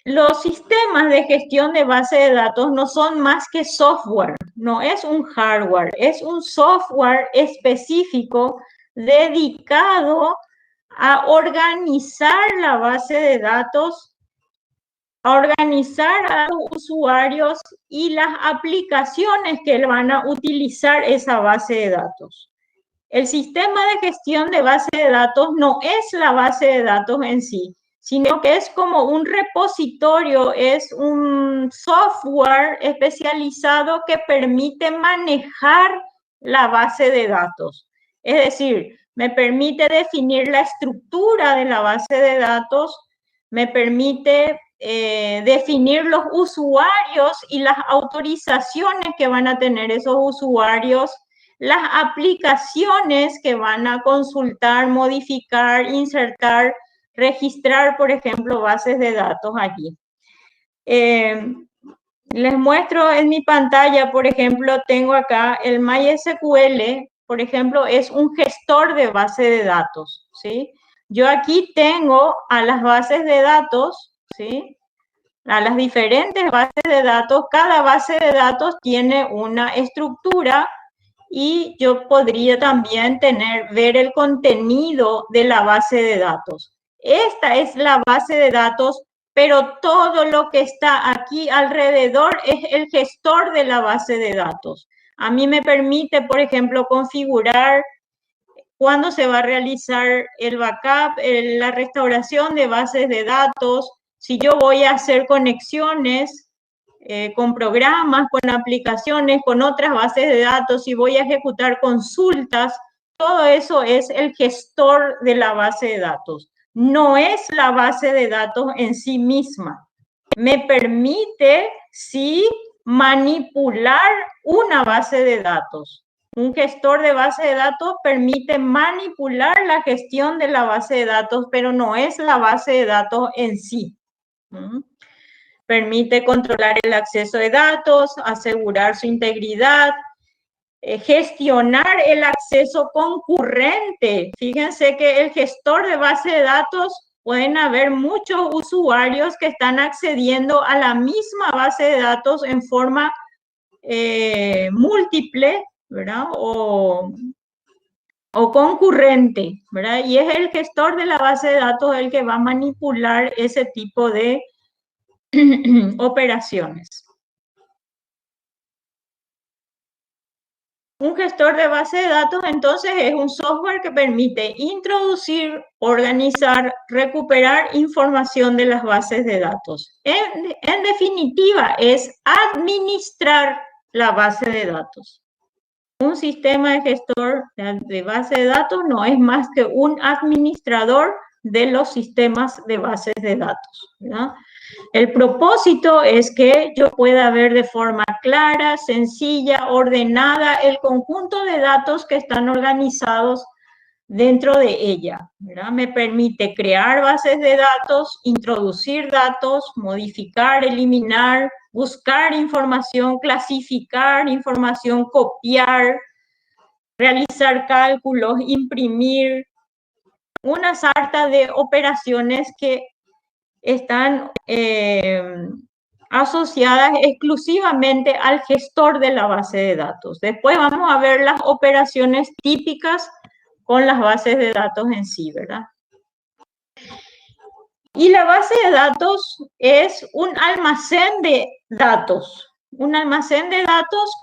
Los sistemas de gestión de base de datos no son más que software, no es un hardware, es un software específico dedicado a organizar la base de datos, a organizar a los usuarios y las aplicaciones que van a utilizar esa base de datos. El sistema de gestión de base de datos no es la base de datos en sí, sino que es como un repositorio, es un software especializado que permite manejar la base de datos. Es decir, me permite definir la estructura de la base de datos, me permite definir los usuarios y las autorizaciones que van a tener esos usuarios, las aplicaciones que van a consultar, modificar, insertar, registrar, por ejemplo, bases de datos allí. Les muestro en mi pantalla, por ejemplo, tengo acá el MySQL, por ejemplo, es un gestor de base de datos, ¿sí? Yo aquí tengo a las bases de datos, ¿sí? A las diferentes bases de datos. Cada base de datos tiene una estructura y yo podría también ver el contenido de la base de datos. Esta es la base de datos, pero todo lo que está aquí alrededor es el gestor de la base de datos. A mí me permite, por ejemplo, configurar cuándo se va a realizar el backup, la restauración de bases de datos, si yo voy a hacer conexiones con programas, con aplicaciones, con otras bases de datos, si voy a ejecutar consultas, todo eso es el gestor de la base de datos. No es la base de datos en sí misma. Me permite, sí, manipular una base de datos. Un gestor de base de datos permite manipular la gestión de la base de datos, pero no es la base de datos en sí. Permite controlar el acceso de datos, asegurar su integridad, gestionar el acceso concurrente. Fíjense que el gestor de base de datos, pueden haber muchos usuarios que están accediendo a la misma base de datos en forma múltiple, ¿verdad? O concurrente, ¿verdad? Y es el gestor de la base de datos el que va a manipular ese tipo de operaciones. Un gestor de base de datos, entonces, es un software que permite introducir, organizar, recuperar información de las bases de datos. En definitiva, es administrar la base de datos. Un sistema de gestor de base de datos no es más que un administrador de los sistemas de bases de datos, ¿verdad? El propósito es que yo pueda ver de forma clara, sencilla, ordenada el conjunto de datos que están organizados dentro de ella, ¿verdad? Me permite crear bases de datos, introducir datos, modificar, eliminar, buscar información, clasificar información, copiar, realizar cálculos, imprimir, una sarta de operaciones que están asociadas exclusivamente al gestor de la base de datos. Después vamos a ver las operaciones típicas con las bases de datos en sí, ¿verdad? Y la base de datos es un almacén de datos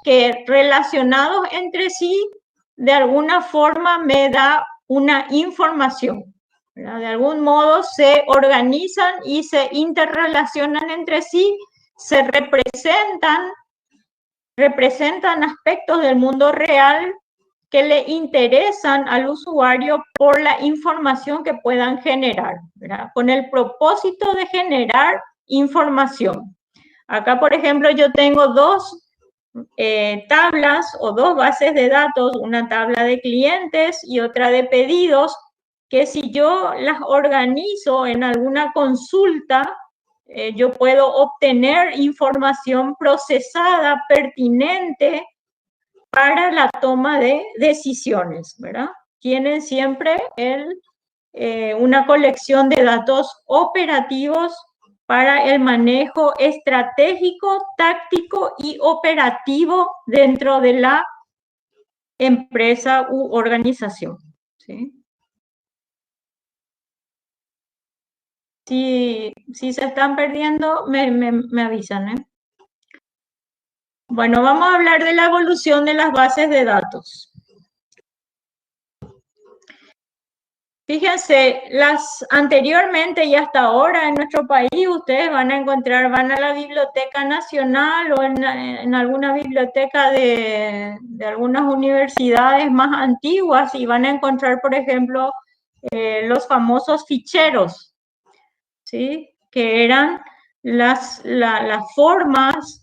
que relacionados entre sí, de alguna forma me da una información, ¿verdad? De algún modo se organizan y se interrelacionan entre sí, se representan aspectos del mundo real que le interesan al usuario por la información que puedan generar, ¿verdad? Con el propósito de generar información. Acá, por ejemplo, yo tengo dos tablas o dos bases de datos, una tabla de clientes y otra de pedidos, que si yo las organizo en alguna consulta, yo puedo obtener información procesada, pertinente, para la toma de decisiones, ¿verdad? Tienen siempre una colección de datos operativos para el manejo estratégico, táctico y operativo dentro de la empresa u organización, ¿sí? Si se están perdiendo, me avisan, ¿eh? Bueno, vamos a hablar de la evolución de las bases de datos. Fíjense, anteriormente y hasta ahora en nuestro país ustedes van a encontrar, van a la Biblioteca Nacional o en alguna biblioteca de algunas universidades más antiguas y van a encontrar, por ejemplo, los famosos ficheros, ¿sí? Que eran las formas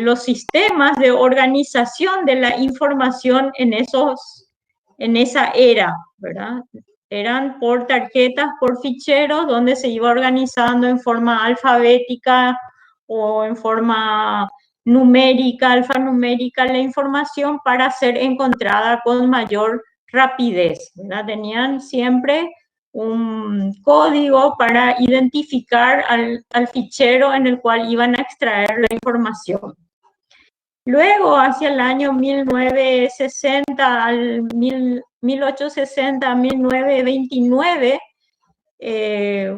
los sistemas de organización de la información en esa era, ¿verdad? Eran por tarjetas, por ficheros, donde se iba organizando en forma alfabética o en forma numérica, alfanumérica, la información para ser encontrada con mayor rapidez, ¿verdad? Tenían siempre un código para identificar al fichero en el cual iban a extraer la información. Luego, hacia el año 1960 al 1860, 1929,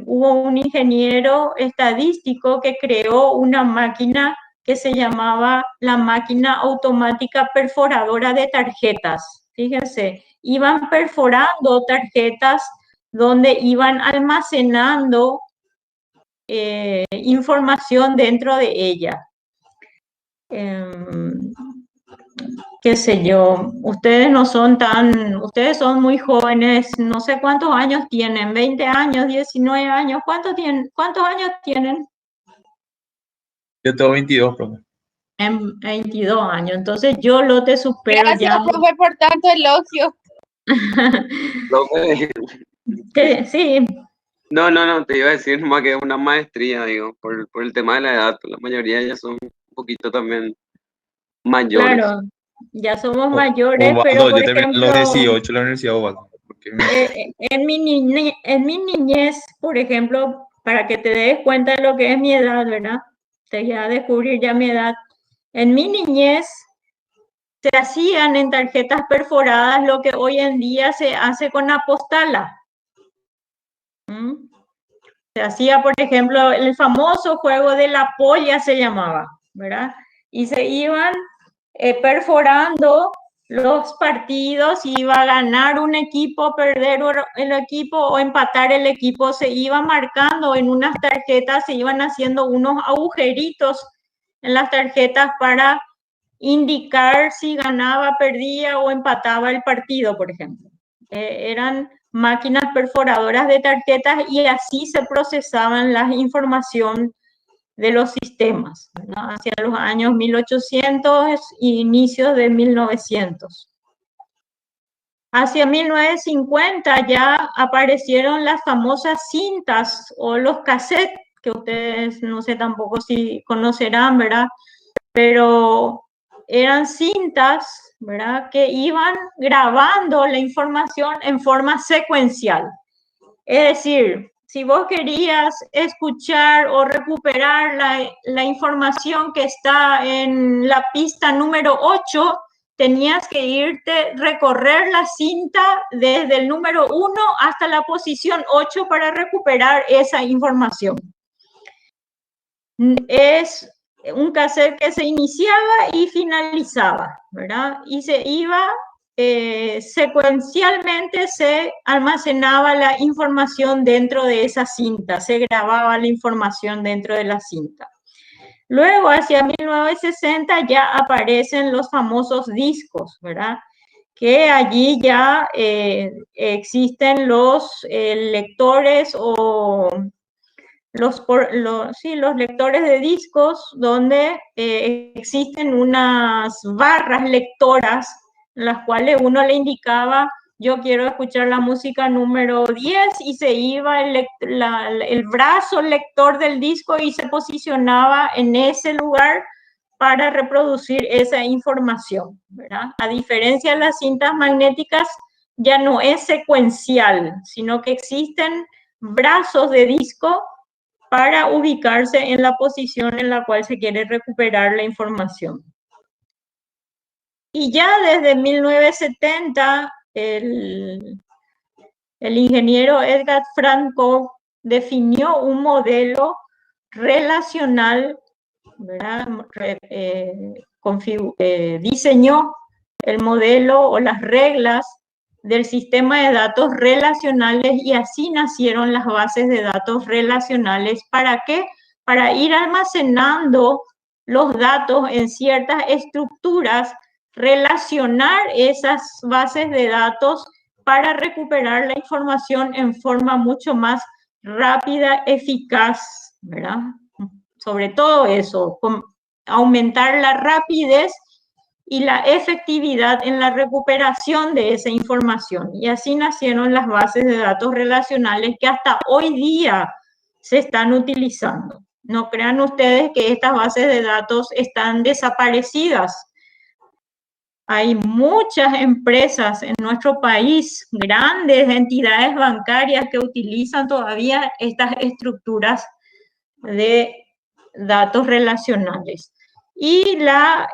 hubo un ingeniero estadístico que creó una máquina que se llamaba la máquina automática perforadora de tarjetas. Fíjense, iban perforando tarjetas donde iban almacenando información dentro de ella. Qué sé yo, ustedes no son ustedes son muy jóvenes, no sé cuántos años tienen, 20 años, 19 años, ¿cuántos años tienen? Yo tengo 22, profe. En 22 años, entonces yo lo te supero. Gracias, ya. profe, por tanto elogio. Profe, Sí, no, te iba a decir nomás que es una maestría, digo, por el tema de la edad. La mayoría ya son un poquito también mayores. claro, ya somos mayores, Osvaldo, pero por yo terminé ejemplo, a los 18 en la universidad, Osvaldo. en mi niñez, por ejemplo, para que te des cuenta de lo que es mi edad, ¿verdad? Te voy a descubrir ya mi edad. En mi niñez se hacían en tarjetas perforadas lo que hoy en día se hace con apostala. Se hacía, por ejemplo, el famoso juego de la polla se llamaba, ¿verdad? Y se iban perforando los partidos, iba a ganar un equipo, perder el equipo o empatar el equipo, se iba marcando en unas tarjetas, se iban haciendo unos agujeritos en las tarjetas para indicar si ganaba, perdía o empataba el partido, por ejemplo. Eran máquinas perforadoras de tarjetas y así se procesaban la información de los sistemas, ¿no? Hacia los años 1800 y inicios de 1900. Hacia 1950 ya aparecieron las famosas cintas o los cassettes, que ustedes no sé tampoco si conocerán, ¿verdad? Pero eran cintas, ¿verdad?, que iban grabando la información en forma secuencial. Es decir, si vos querías escuchar o recuperar la información que está en la pista número 8, tenías que irte, recorrer la cinta desde el número 1 hasta la posición 8 para recuperar esa información. Es un cassette que se iniciaba y finalizaba, ¿verdad? Y se iba secuencialmente, se almacenaba la información dentro de esa cinta, se grababa la información dentro de la cinta. Luego, hacia 1960, ya aparecen los famosos discos, ¿verdad? Que allí ya existen los lectores o los lectores de discos donde existen unas barras lectoras en las cuales uno le indicaba: yo quiero escuchar la música número 10, y se iba el brazo lector del disco y se posicionaba en ese lugar para reproducir esa información, ¿verdad? A diferencia de las cintas magnéticas, ya no es secuencial, sino que existen brazos de disco para ubicarse en la posición en la cual se quiere recuperar la información. Y ya desde 1970, el ingeniero Edgar Franco definió un modelo relacional, ¿verdad? Diseñó el modelo o las reglas del sistema de datos relacionales, y así nacieron las bases de datos relacionales. ¿Para qué? Para ir almacenando los datos en ciertas estructuras, relacionar esas bases de datos para recuperar la información en forma mucho más rápida, eficaz, ¿verdad? Sobre todo eso, aumentar la rapidez y la efectividad en la recuperación de esa información. Y así nacieron las bases de datos relacionales que hasta hoy día se están utilizando. No crean ustedes que estas bases de datos están desaparecidas. Hay muchas empresas en nuestro país, grandes entidades bancarias que utilizan todavía estas estructuras de datos relacionales. Y la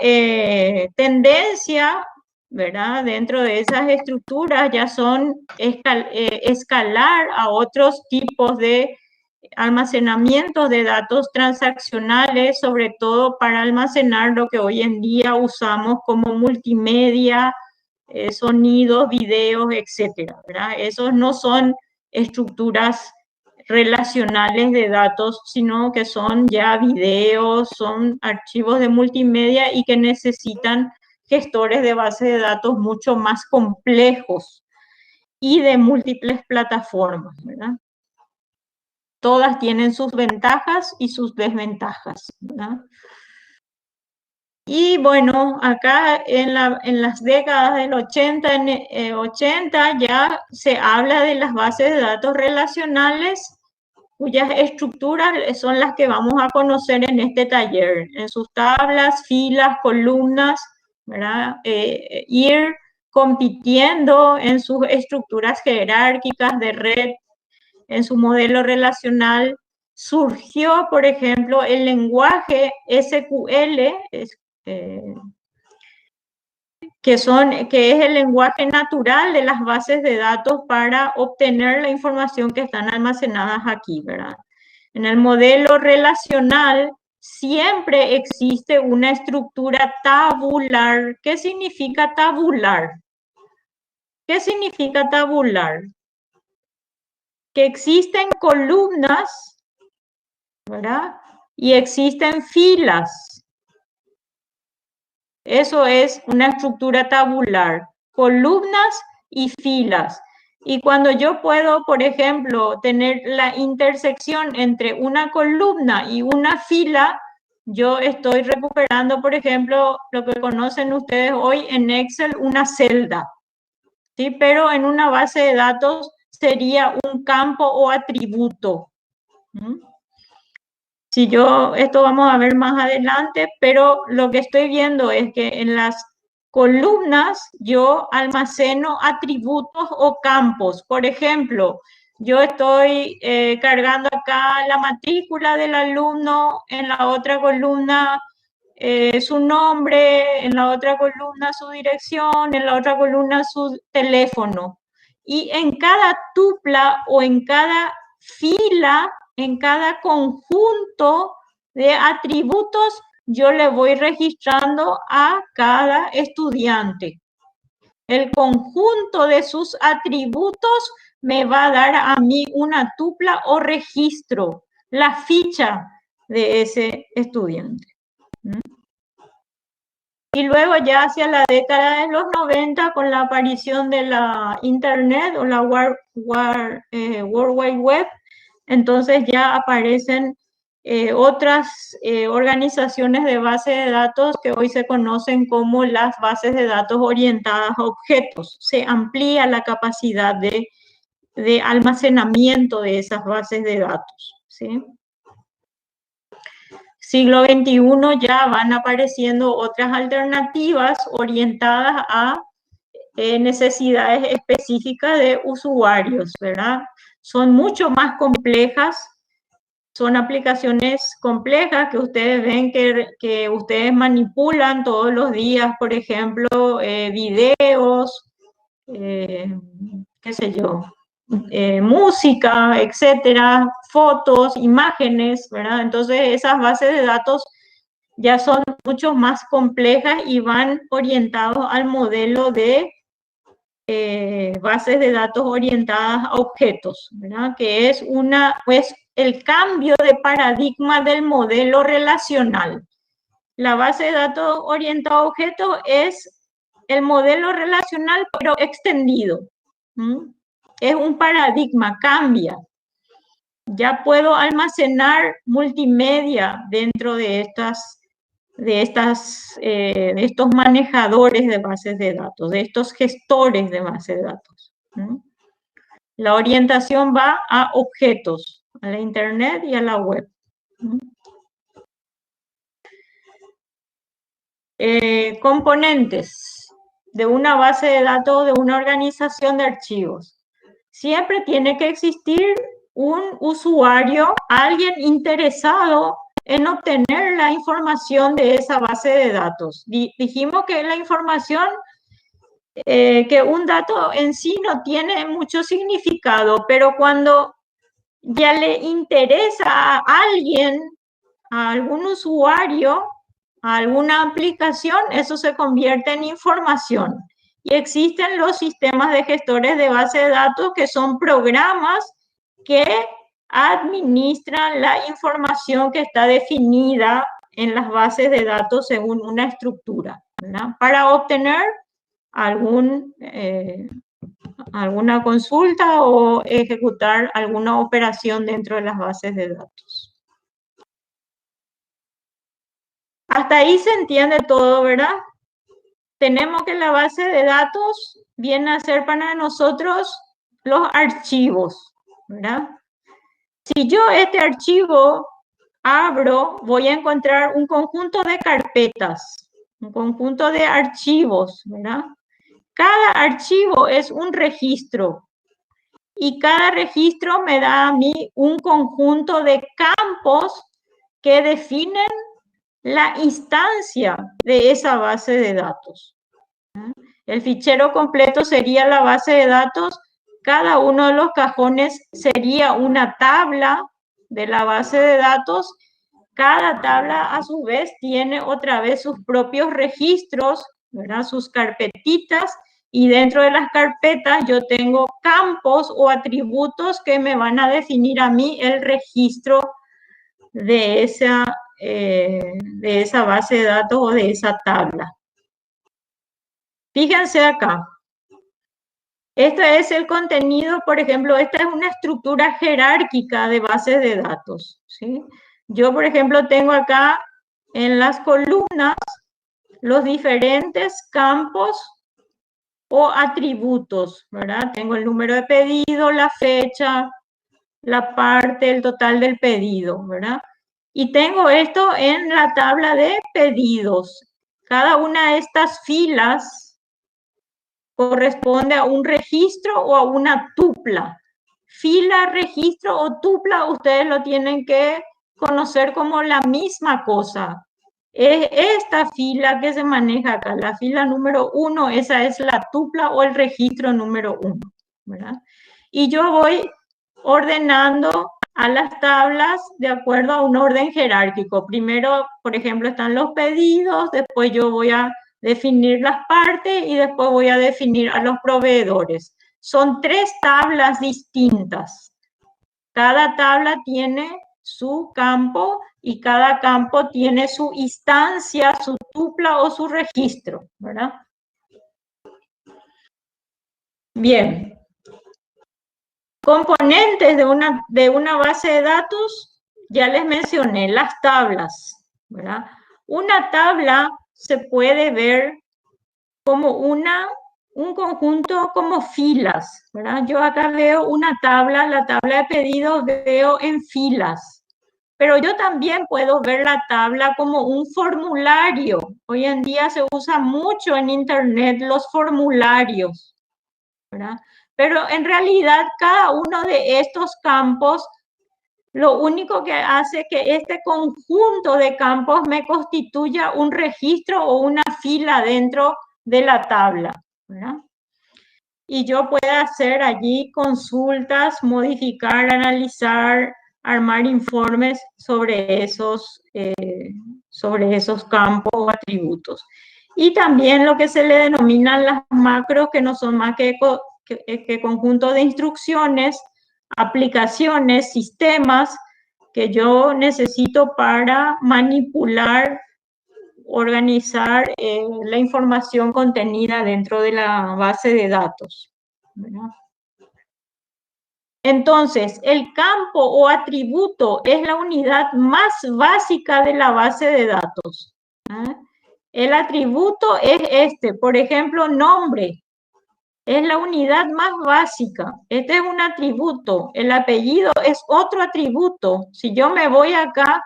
tendencia, ¿verdad?, dentro de esas estructuras ya son escalar a otros tipos de almacenamiento de datos transaccionales, sobre todo para almacenar lo que hoy en día usamos como multimedia, sonidos, videos, etcétera, ¿verdad? Esos no son estructuras relacionales de datos, sino que son ya videos, son archivos de multimedia y que necesitan gestores de base de datos mucho más complejos y de múltiples plataformas, ¿verdad? Todas tienen sus ventajas y sus desventajas, ¿verdad? Y bueno, acá en las décadas del 80 ya se habla de las bases de datos relacionales cuyas estructuras son las que vamos a conocer en este taller, en sus tablas, filas, columnas, ¿verdad? Ir compitiendo en sus estructuras jerárquicas de red, en su modelo relacional. Surgió, por ejemplo, el lenguaje SQL, que es el lenguaje natural de las bases de datos para obtener la información que están almacenadas aquí, ¿verdad? En el modelo relacional siempre existe una estructura tabular. ¿Qué significa tabular? ¿Qué significa tabular? Que existen columnas, ¿verdad? Y existen filas. Eso es una estructura tabular, columnas y filas. Y cuando yo puedo, por ejemplo, tener la intersección entre una columna y una fila, yo estoy recuperando, por ejemplo, lo que conocen ustedes hoy en Excel, una celda, ¿sí? Pero en una base de datos sería un campo o atributo. Si esto vamos a ver más adelante, pero lo que estoy viendo es que en las columnas yo almaceno atributos o campos. Por ejemplo, yo estoy cargando acá la matrícula del alumno, en la otra columna su nombre, en la otra columna su dirección, en la otra columna su teléfono. Y en cada tupla o en cada fila, en cada conjunto de atributos, yo le voy registrando a cada estudiante. El conjunto de sus atributos me va a dar a mí una tupla o registro, la ficha de ese estudiante. Y luego ya hacia la década de los 90, con la aparición de la Internet o la World Wide Web, entonces ya aparecen otras organizaciones de base de datos que hoy se conocen como las bases de datos orientadas a objetos. Se amplía la capacidad de almacenamiento de esas bases de datos, ¿sí? Siglo XXI ya van apareciendo otras alternativas orientadas a necesidades específicas de usuarios, ¿verdad? Son mucho más complejas, son aplicaciones complejas que ustedes ven que ustedes manipulan todos los días, por ejemplo, videos, qué sé yo, música, etcétera, fotos, imágenes, ¿verdad? Entonces esas bases de datos ya son mucho más complejas y van orientados al modelo de bases de datos orientadas a objetos, ¿verdad? Que es el cambio de paradigma del modelo relacional. La base de datos orientada a objetos es el modelo relacional, pero extendido. Es un paradigma, cambia. Ya puedo almacenar multimedia dentro de de estos manejadores de bases de datos, de estos gestores de bases de datos. La orientación va a objetos, a la Internet y a la web. Componentes de una base de datos, de una organización de archivos. Siempre tiene que existir un usuario, alguien interesado en obtener la información de esa base de datos. Dijimos que la información, que un dato en sí no tiene mucho significado, pero cuando ya le interesa a alguien, a algún usuario, a alguna aplicación, eso se convierte en información. Y existen los sistemas de gestores de base de datos, que son programas que administran la información que está definida en las bases de datos según una estructura, ¿verdad? Para obtener alguna consulta o ejecutar alguna operación dentro de las bases de datos. Hasta ahí se entiende todo, ¿verdad? Tenemos que la base de datos viene a ser para nosotros los archivos, ¿verdad? Si yo este archivo abro, voy a encontrar un conjunto de carpetas, un conjunto de archivos, ¿verdad? Cada archivo es un registro y cada registro me da a mí un conjunto de campos que definen la instancia de esa base de datos. El fichero completo sería la base de datos. Cada uno de los cajones sería una tabla de la base de datos. Cada tabla, a su vez, tiene otra vez sus propios registros, ¿verdad? Sus carpetitas, y dentro de las carpetas yo tengo campos o atributos que me van a definir a mí el registro de esa base de datos o de esa tabla. Fíjense acá. Este es el contenido, por ejemplo, esta es una estructura jerárquica de bases de datos, ¿sí? Yo, por ejemplo, tengo acá en las columnas los diferentes campos o atributos, ¿verdad? Tengo el número de pedido, la fecha, la parte, el total del pedido, ¿verdad? Y tengo esto en la tabla de pedidos. Cada una de estas filas corresponde a un registro o a una tupla. Fila, registro o tupla, ustedes lo tienen que conocer como la misma cosa. Es esta fila que se maneja acá, la fila número 1, esa es la tupla o el registro número 1, ¿verdad? Y yo voy ordenando a las tablas de acuerdo a un orden jerárquico. Primero, por ejemplo, están los pedidos, después yo voy a definir las partes y después voy a definir a los proveedores. Son 3 tablas distintas. Cada tabla tiene su campo y cada campo tiene su instancia, su tupla o su registro, ¿verdad? Bien. Componentes de una base de datos, ya les mencioné, las tablas, ¿verdad? Una tabla se puede ver como un conjunto como filas, ¿verdad? Yo acá veo una tabla, la tabla de pedidos veo en filas, pero yo también puedo ver la tabla como un formulario. Hoy en día se usa mucho en Internet los formularios, ¿verdad? Pero en realidad cada uno de estos campos, lo único que hace que este conjunto de campos me constituya un registro o una fila dentro de la tabla, ¿verdad? Y yo puedo hacer allí consultas, modificar, analizar, armar informes sobre esos campos o atributos. Y también lo que se le denominan las macros, que no son más que conjunto de instrucciones, aplicaciones, sistemas que yo necesito para manipular, organizar la información contenida dentro de la base de datos, ¿verdad? Entonces, el campo o atributo es la unidad más básica de la base de datos. ¿Ah? El atributo es este, por ejemplo, nombre. Es la unidad más básica. Este es un atributo. El apellido es otro atributo. Si yo me voy acá,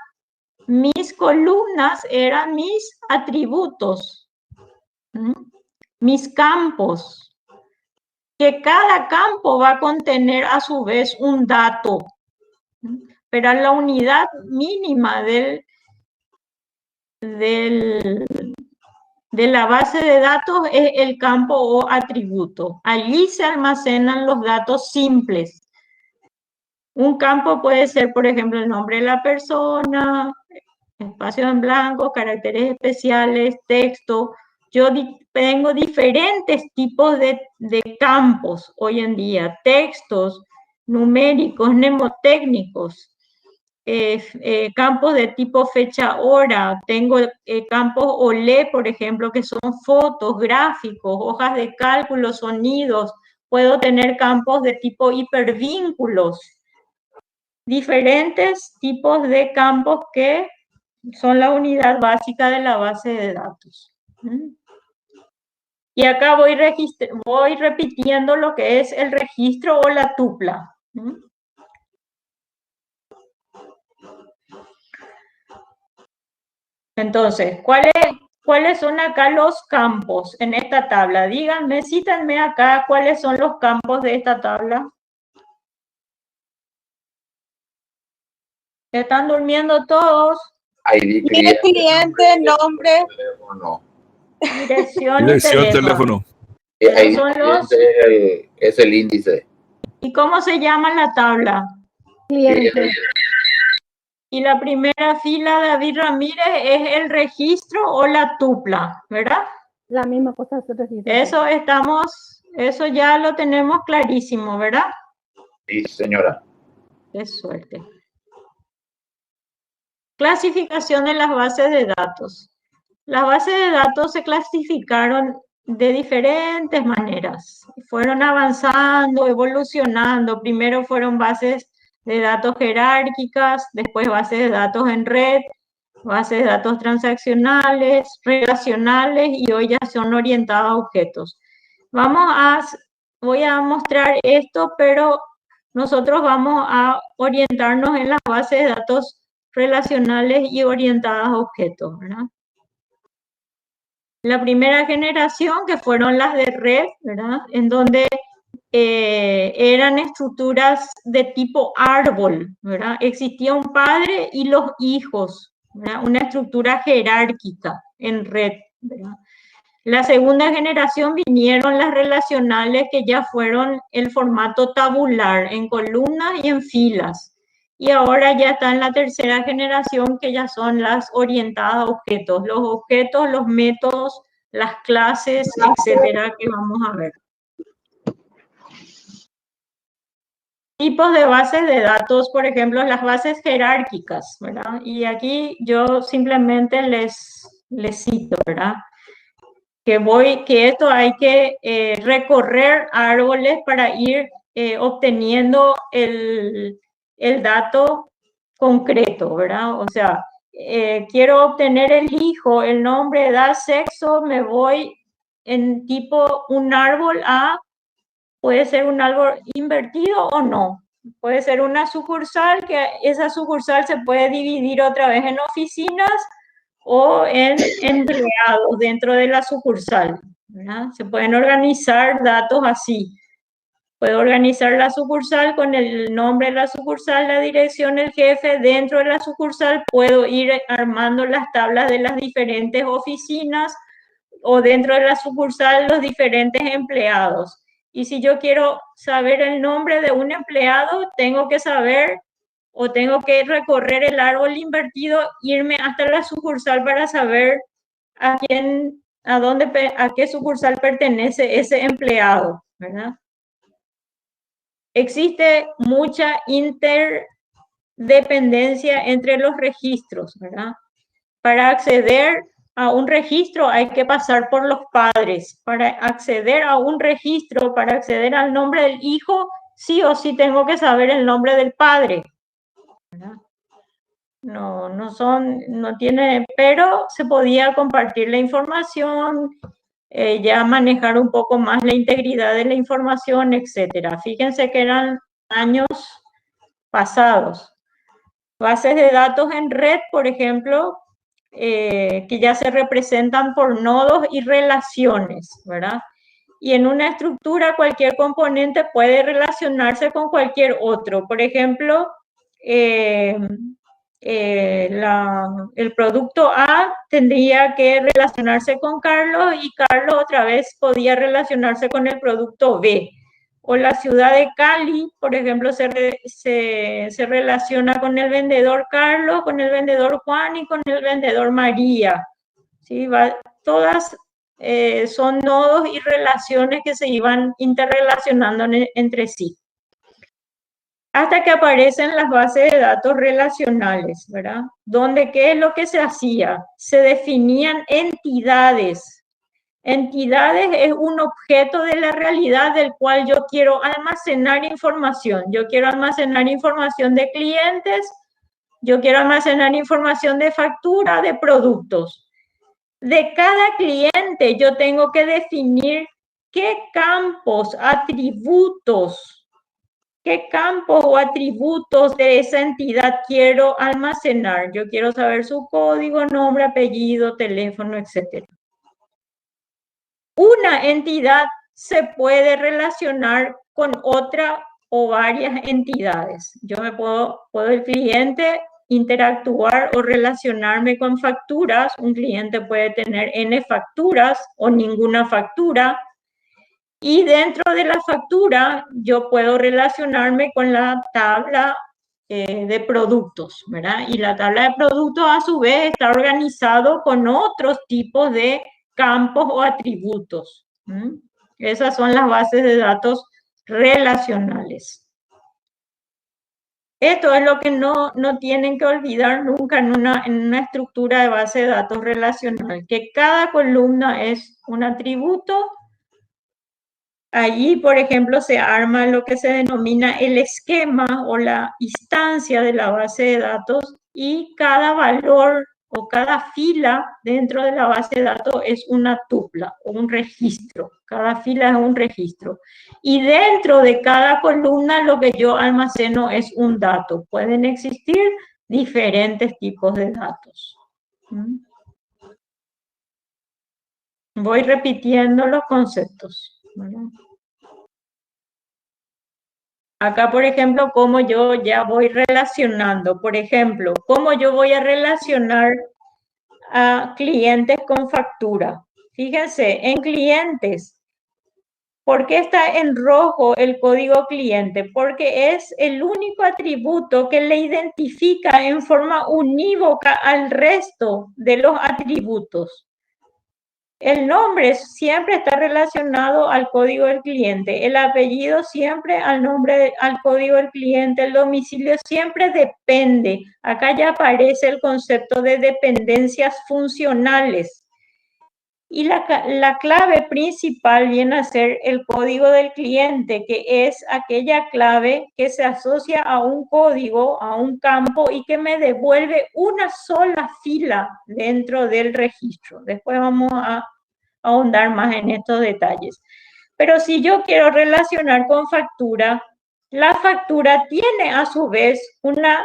mis columnas eran mis atributos. Mis campos. Que cada campo va a contener a su vez un dato. Pero la unidad mínima de la base de datos es el campo o atributo. Allí se almacenan los datos simples. Un campo puede ser, por ejemplo, el nombre de la persona, espacio en blanco, caracteres especiales, texto. Yo tengo diferentes tipos de campos hoy en día, textos, numéricos, mnemotécnicos. Campos de tipo fecha hora, tengo campos OLE, por ejemplo, que son fotos, gráficos, hojas de cálculo, sonidos, puedo tener campos de tipo hipervínculos, diferentes tipos de campos que son la unidad básica de la base de datos. Y acá voy repitiendo lo que es el registro o la tupla. Entonces, ¿cuáles son acá los campos en esta tabla? Díganme, cítenme acá cuáles son los campos de esta tabla. ¿Están durmiendo todos? ID cliente, nombre. Teléfono. Dirección y Dirección, teléfono. ID Son los... cliente es el índice. ¿Y cómo se llama la tabla? Cliente. Y la primera fila, David Ramírez, es el registro o la tupla, ¿verdad? La misma cosa se registra. Eso ya lo tenemos clarísimo, ¿verdad? Sí, señora. Qué suerte. Clasificación de las bases de datos. Las bases de datos se clasificaron de diferentes maneras. Fueron avanzando, evolucionando. Primero fueron bases de datos jerárquicas, después bases de datos en red, bases de datos transaccionales, relacionales y hoy ya son orientadas a objetos. Voy a mostrar esto, pero nosotros vamos a orientarnos en las bases de datos relacionales y orientadas a objetos, ¿verdad? La primera generación, que fueron las de red, ¿verdad? En donde eran estructuras de tipo árbol, ¿verdad? Existía un padre y los hijos, ¿verdad? Una estructura jerárquica en red, ¿verdad? La segunda generación vinieron las relacionales, que ya fueron el formato tabular, en columnas y en filas. Y ahora ya está en la tercera generación, que ya son las orientadas a objetos. Los objetos, los métodos, las clases, etcétera, que vamos a ver. Tipos de bases de datos, por ejemplo, las bases jerárquicas, ¿verdad? Y aquí yo simplemente les cito, ¿verdad? Que esto hay que recorrer árboles para ir obteniendo el dato concreto, ¿verdad? O sea, quiero obtener el hijo, el nombre, edad, sexo, me voy en tipo un árbol A, puede ser un árbol invertido o no. Puede ser una sucursal, que esa sucursal se puede dividir otra vez en oficinas o en empleados dentro de la sucursal, ¿verdad? Se pueden organizar datos así. Puedo organizar la sucursal con el nombre de la sucursal, la dirección, el jefe. Dentro de la sucursal puedo ir armando las tablas de las diferentes oficinas o dentro de la sucursal los diferentes empleados. Y si yo quiero saber el nombre de un empleado, tengo que saber o tengo que recorrer el árbol invertido, irme hasta la sucursal para saber a qué sucursal pertenece ese empleado, ¿verdad? Existe mucha interdependencia entre los registros, ¿verdad? Para acceder a un registro hay que pasar por los padres. Para acceder a un registro, para acceder al nombre del hijo, sí o sí tengo que saber el nombre del padre, ¿verdad? no tiene, pero se podía compartir la información, ya manejar un poco más la integridad de la información, etcétera. Fíjense que eran años pasados. Bases de datos en red, por ejemplo, que ya se representan por nodos y relaciones, ¿verdad? Y en una estructura cualquier componente puede relacionarse con cualquier otro. Por ejemplo, el producto A tendría que relacionarse con Carlos y Carlos otra vez podía relacionarse con el producto B. O la ciudad de Cali, por ejemplo, se relaciona con el vendedor Carlos, con el vendedor Juan y con el vendedor María. ¿Sí? Todas son nodos y relaciones que se iban interrelacionando entre sí. Hasta que aparecen las bases de datos relacionales, ¿verdad? Donde, ¿qué es lo que se hacía? Se definían entidades. Entidades es un objeto de la realidad del cual yo quiero almacenar información. Yo quiero almacenar información de clientes, yo quiero almacenar información de factura, de productos. De cada cliente yo tengo que definir qué campos, atributos, qué campos o atributos de esa entidad quiero almacenar. Yo quiero saber su código, nombre, apellido, teléfono, etc. Una entidad se puede relacionar con otra o varias entidades. Yo puedo el cliente interactuar o relacionarme con facturas. Un cliente puede tener N facturas o ninguna factura. Y dentro de la factura yo puedo relacionarme con la tabla de productos, ¿verdad? Y la tabla de productos a su vez está organizado con otros tipos de campos o atributos. Esas son las bases de datos relacionales. Esto es lo que no tienen que olvidar nunca en una estructura de base de datos relacional, que cada columna es un atributo. Allí, por ejemplo, se arma lo que se denomina el esquema o la instancia de la base de datos y cada valor o cada fila dentro de la base de datos es una tupla o un registro. Cada fila es un registro. Y dentro de cada columna lo que yo almaceno es un dato. Pueden existir diferentes tipos de datos. Voy repitiendo los conceptos. Acá, por ejemplo, cómo yo ya voy relacionando. Por ejemplo, cómo yo voy a relacionar a clientes con factura. Fíjense, en clientes, ¿por qué está en rojo el código cliente? Porque es el único atributo que le identifica en forma unívoca al resto de los atributos. El nombre siempre está relacionado al código del cliente, el apellido siempre al código del cliente, el domicilio siempre depende. Acá ya aparece el concepto de dependencias funcionales. Y la clave principal viene a ser el código del cliente, que es aquella clave que se asocia a un código, a un campo y que me devuelve una sola fila dentro del registro. Después vamos a ahondar más en estos detalles. Pero si yo quiero relacionar con factura, la factura tiene a su vez una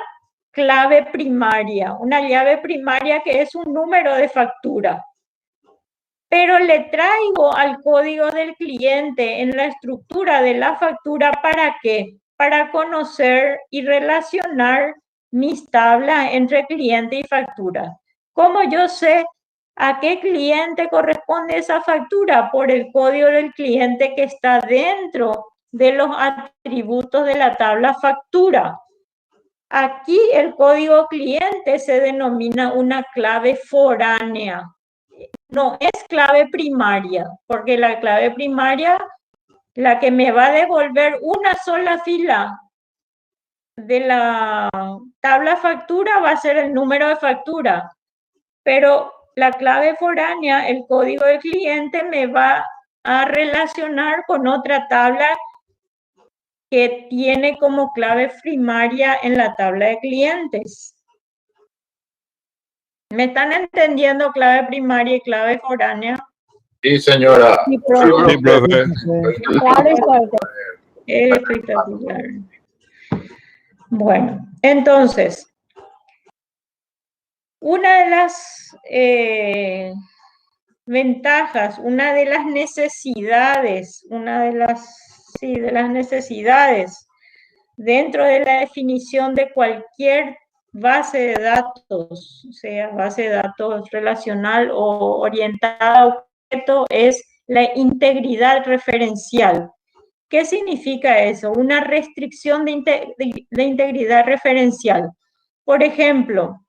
clave primaria, una llave primaria que es un número de factura. Pero le traigo al código del cliente en la estructura de la factura, ¿para qué? Para conocer y relacionar mis tablas entre cliente y factura. ¿Cómo yo sé a qué cliente corresponde esa factura? Por el código del cliente que está dentro de los atributos de la tabla factura. Aquí el código cliente se denomina una clave foránea. No es clave primaria, porque la clave primaria, la que me va a devolver una sola fila de la tabla factura va a ser el número de factura, pero la clave foránea, el código del cliente, me va a relacionar con otra tabla que tiene como clave primaria en la tabla de clientes. ¿Me están entendiendo clave primaria y clave foránea? Sí, señora. Sí, Sí, profe. profe. Claro y fuerte. Espectacular. Bueno, entonces, una de las ventajas, una de las necesidades, de las necesidades dentro de la definición de cualquier base de datos, sea base de datos relacional o orientada a objeto, es la integridad referencial. ¿Qué significa eso? Una restricción de integridad referencial. Por ejemplo,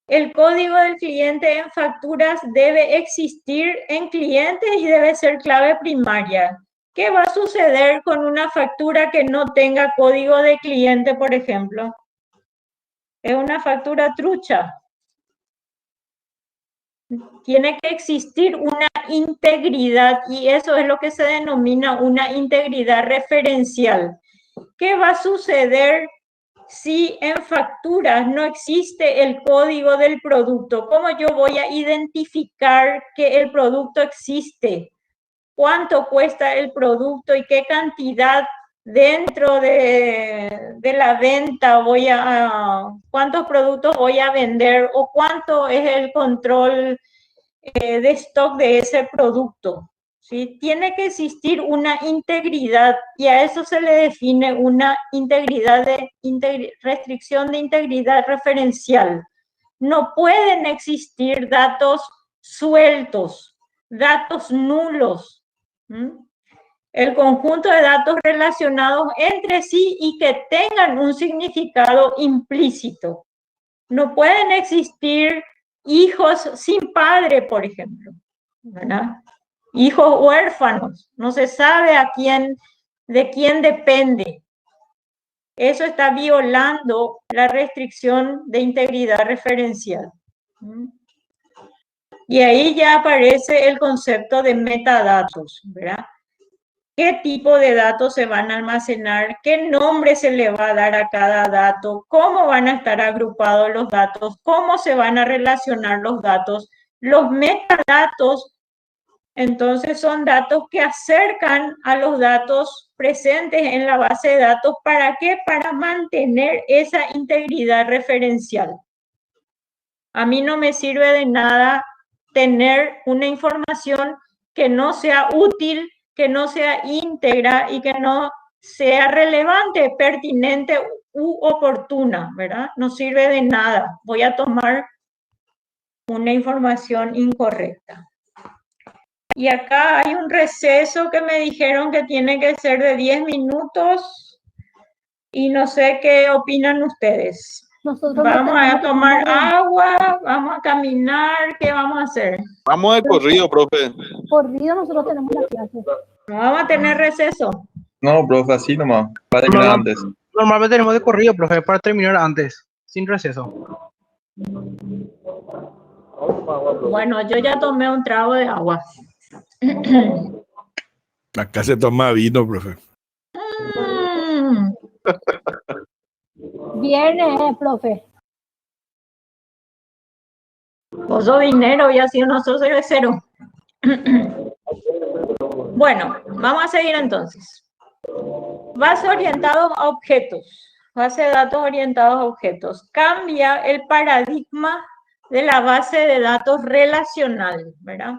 el código del cliente en facturas debe existir en clientes y debe ser clave primaria. ¿Qué va a suceder con una factura que no tenga código de cliente, por ejemplo? Es una factura trucha. Tiene que existir una integridad y eso es lo que se denomina una integridad referencial. ¿Qué va a suceder si en facturas no existe el código del producto? ¿Cómo yo voy a identificar que el producto existe? ¿Cuánto cuesta el producto y qué cantidad dentro de la venta cuántos productos voy a vender o cuánto es el control de stock de ese producto? ¿Sí? Tiene que existir una integridad y a eso se le define una restricción de integridad referencial. No pueden existir datos sueltos, datos nulos. El conjunto de datos relacionados entre sí y que tengan un significado implícito. No pueden existir hijos sin padre, por ejemplo, ¿verdad? Hijos huérfanos, no se sabe de quién depende. Eso está violando la restricción de integridad referencial. Y ahí ya aparece el concepto de metadatos, ¿verdad? ¿Qué tipo de datos se van a almacenar? ¿Qué nombre se le va a dar a cada dato? ¿Cómo van a estar agrupados los datos? ¿Cómo se van a relacionar los datos? Los metadatos, entonces, son datos que acercan a los datos presentes en la base de datos. ¿Para qué? Para mantener esa integridad referencial. A mí no me sirve de nada tener una información que no sea útil, que no sea íntegra y que no sea relevante, pertinente u oportuna, ¿verdad? No sirve de nada. Voy a tomar una información incorrecta. Y acá hay un receso que me dijeron que tiene que ser de 10 minutos y no sé qué opinan ustedes. Nosotros Vamos a tomar agua, vamos a caminar, ¿qué vamos a hacer? Vamos de corrido, profe. corrido, nosotros tenemos la clase. ¿No vamos a tener receso? No, profe, así nomás. Para terminar antes. Normalmente tenemos de corrido, profe, para terminar antes, sin receso. Bueno, yo ya tomé un trago de agua. Acá se toma vino, profe. Viene, profe. Vos sos dinero y así nosotros soy cero. Bueno, vamos a seguir entonces. Base orientados a objetos. Base de datos orientados a objetos. Cambia el paradigma de la base de datos relacional, ¿verdad?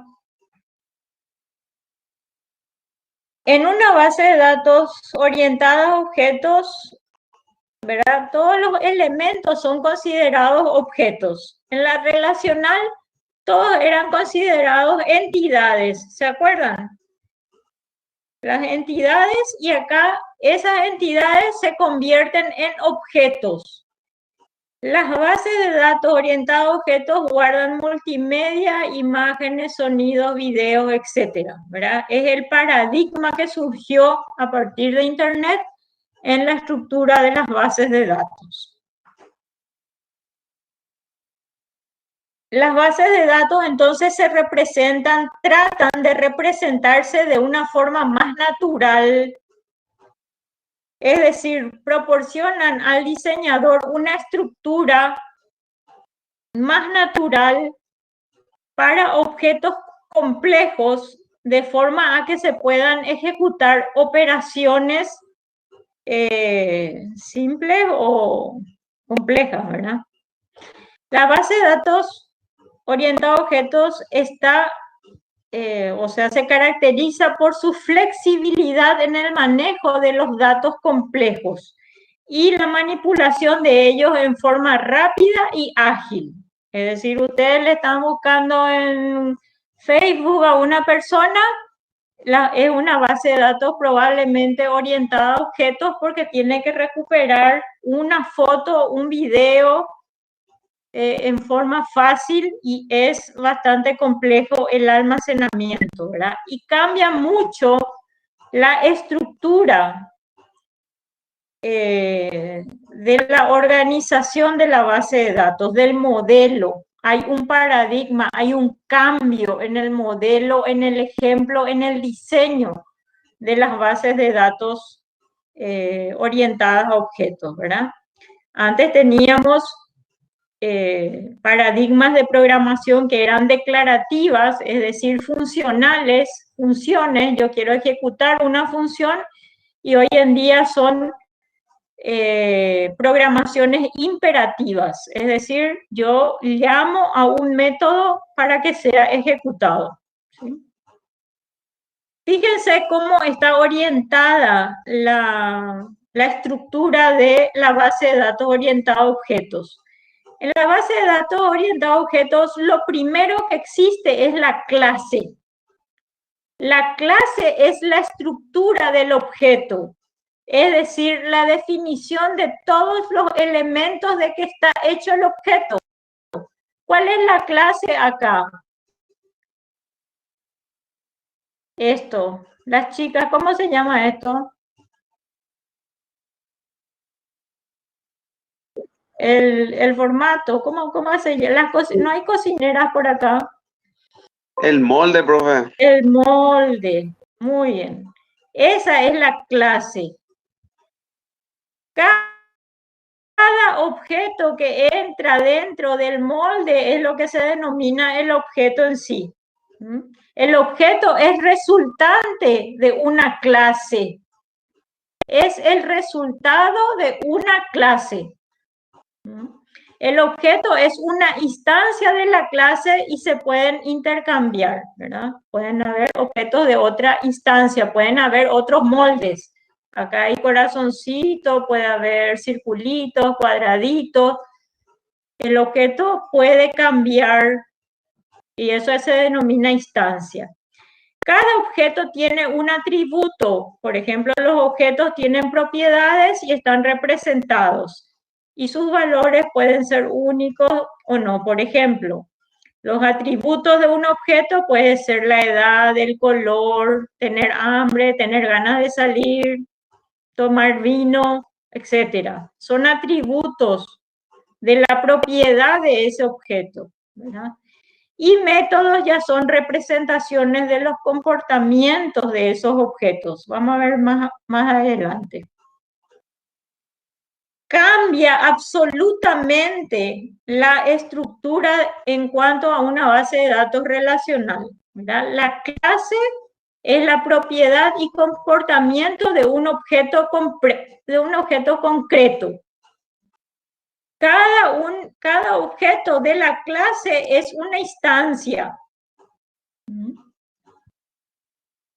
En una base de datos orientada a objetos, ¿verdad? Todos los elementos son considerados objetos. En la relacional, todos eran considerados entidades, ¿se acuerdan? Las entidades, y acá esas entidades se convierten en objetos. Las bases de datos orientadas a objetos guardan multimedia, imágenes, sonidos, videos, etcétera, ¿verdad? Es el paradigma que surgió a partir de Internet en la estructura de las bases de datos. Las bases de datos entonces tratan de representarse de una forma más natural, es decir, proporcionan al diseñador una estructura más natural para objetos complejos, de forma a que se puedan ejecutar operaciones simples o complejas, ¿verdad? La base de datos orientada a objetos está, o sea, se caracteriza por su flexibilidad en el manejo de los datos complejos y la manipulación de ellos en forma rápida y ágil. Es decir, ustedes le están buscando en Facebook a una persona, es una base de datos probablemente orientada a objetos porque tiene que recuperar una foto, un video en forma fácil y es bastante complejo el almacenamiento, ¿verdad? Y cambia mucho la estructura de la organización de la base de datos, del modelo. Hay un paradigma, hay un cambio en el modelo, en el ejemplo, en el diseño de las bases de datos orientadas a objetos, ¿verdad? Antes teníamos paradigmas de programación que eran declarativas, es decir, funcionales, funciones, yo quiero ejecutar una función, y hoy en día son programaciones imperativas, es decir, yo llamo a un método para que sea ejecutado. ¿Sí? Fíjense cómo está orientada la estructura de la base de datos orientada a objetos. En la base de datos orientada a objetos, lo primero que existe es la clase. La clase es la estructura del objeto, es decir, la definición de todos los elementos de que está hecho el objeto. ¿Cuál es la clase acá? Esto. Las chicas, ¿cómo se llama esto? El formato, ¿cómo se llama? No hay cocineras por acá. El molde, profe. El molde, muy bien. Esa es la clase. Cada objeto que entra dentro del molde es lo que se denomina el objeto en sí. El objeto es resultante de una clase. Es el resultado de una clase. El objeto es una instancia de la clase y se pueden intercambiar, ¿verdad? Pueden haber objetos de otra instancia, pueden haber otros moldes. Acá hay corazoncito, puede haber circulitos, cuadraditos. El objeto puede cambiar y eso se denomina instancia. Cada objeto tiene un atributo. Por ejemplo, los objetos tienen propiedades y están representados. Y sus valores pueden ser únicos o no. Por ejemplo, los atributos de un objeto pueden ser la edad, el color, tener hambre, tener ganas de salir, tomar vino, etc. Son atributos de la propiedad de ese objeto, ¿verdad? Y métodos ya son representaciones de los comportamientos de esos objetos. Vamos a ver más adelante. Cambia absolutamente la estructura en cuanto a una base de datos relacional, ¿verdad? La clase es la propiedad y comportamiento de un objeto concreto. Cada objeto de la clase es una instancia.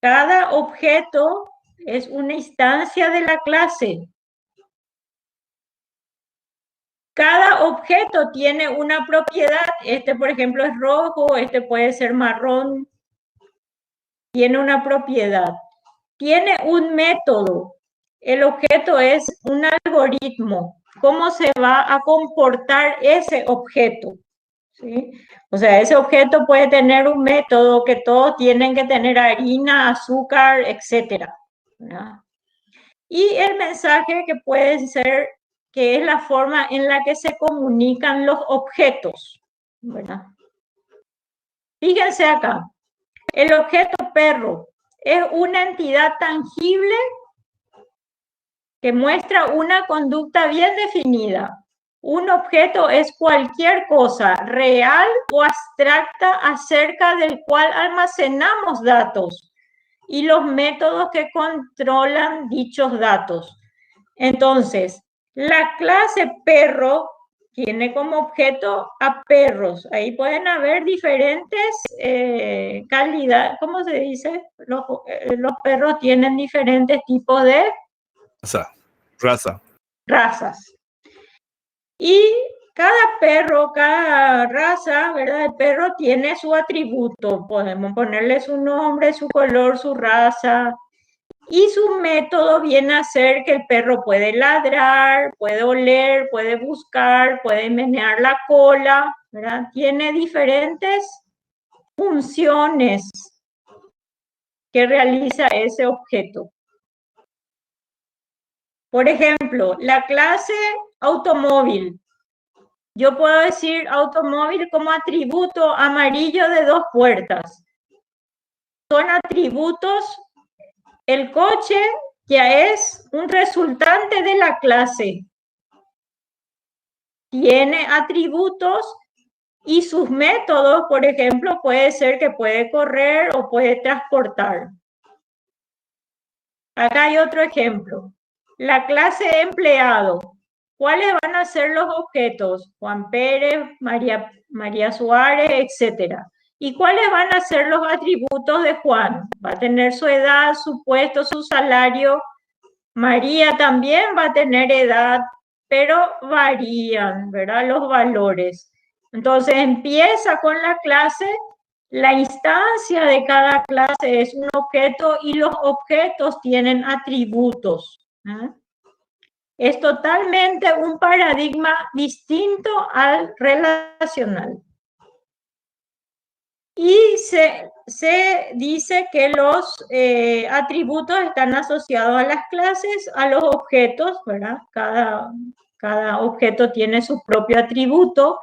Cada objeto es una instancia de la clase. Cada objeto tiene una propiedad. Este, por ejemplo, es rojo, este puede ser marrón. Tiene una propiedad. Tiene un método. El objeto es un algoritmo. ¿Cómo se va a comportar ese objeto? ¿Sí? O sea, ese objeto puede tener un método que todos tienen que tener harina, azúcar, etc. ¿verdad? Y el mensaje que puede ser, que es la forma en la que se comunican los objetos, ¿verdad? Fíjense acá, el objeto perro es una entidad tangible que muestra una conducta bien definida. Un objeto es cualquier cosa real o abstracta acerca del cual almacenamos datos y los métodos que controlan dichos datos. Entonces, la clase perro tiene como objeto a perros. Ahí pueden haber diferentes calidades. ¿Cómo se dice? Los perros tienen diferentes tipos de Raza. razas. Y cada perro, cada raza, ¿verdad? El perro tiene su atributo. Podemos ponerle su nombre, su color, su raza. Y su método viene a ser que el perro puede ladrar, puede oler, puede buscar, puede menear la cola, ¿verdad? Tiene diferentes funciones que realiza ese objeto. Por ejemplo, la clase automóvil. Yo puedo decir automóvil como atributo amarillo de 2 puertas. Son atributos. El coche ya es un resultante de la clase. Tiene atributos y sus métodos, por ejemplo, puede ser que puede correr o puede transportar. Acá hay otro ejemplo. La clase empleado. ¿Cuáles van a ser los objetos? Juan Pérez, María Suárez, etcétera. ¿Y cuáles van a ser los atributos de Juan? Va a tener su edad, su puesto, su salario. María también va a tener edad, pero varían, ¿verdad? Los valores. Entonces empieza con la clase, la instancia de cada clase es un objeto y los objetos tienen atributos. Es totalmente un paradigma distinto al relacional. Y se dice que los atributos están asociados a las clases, a los objetos, ¿verdad? Cada objeto tiene su propio atributo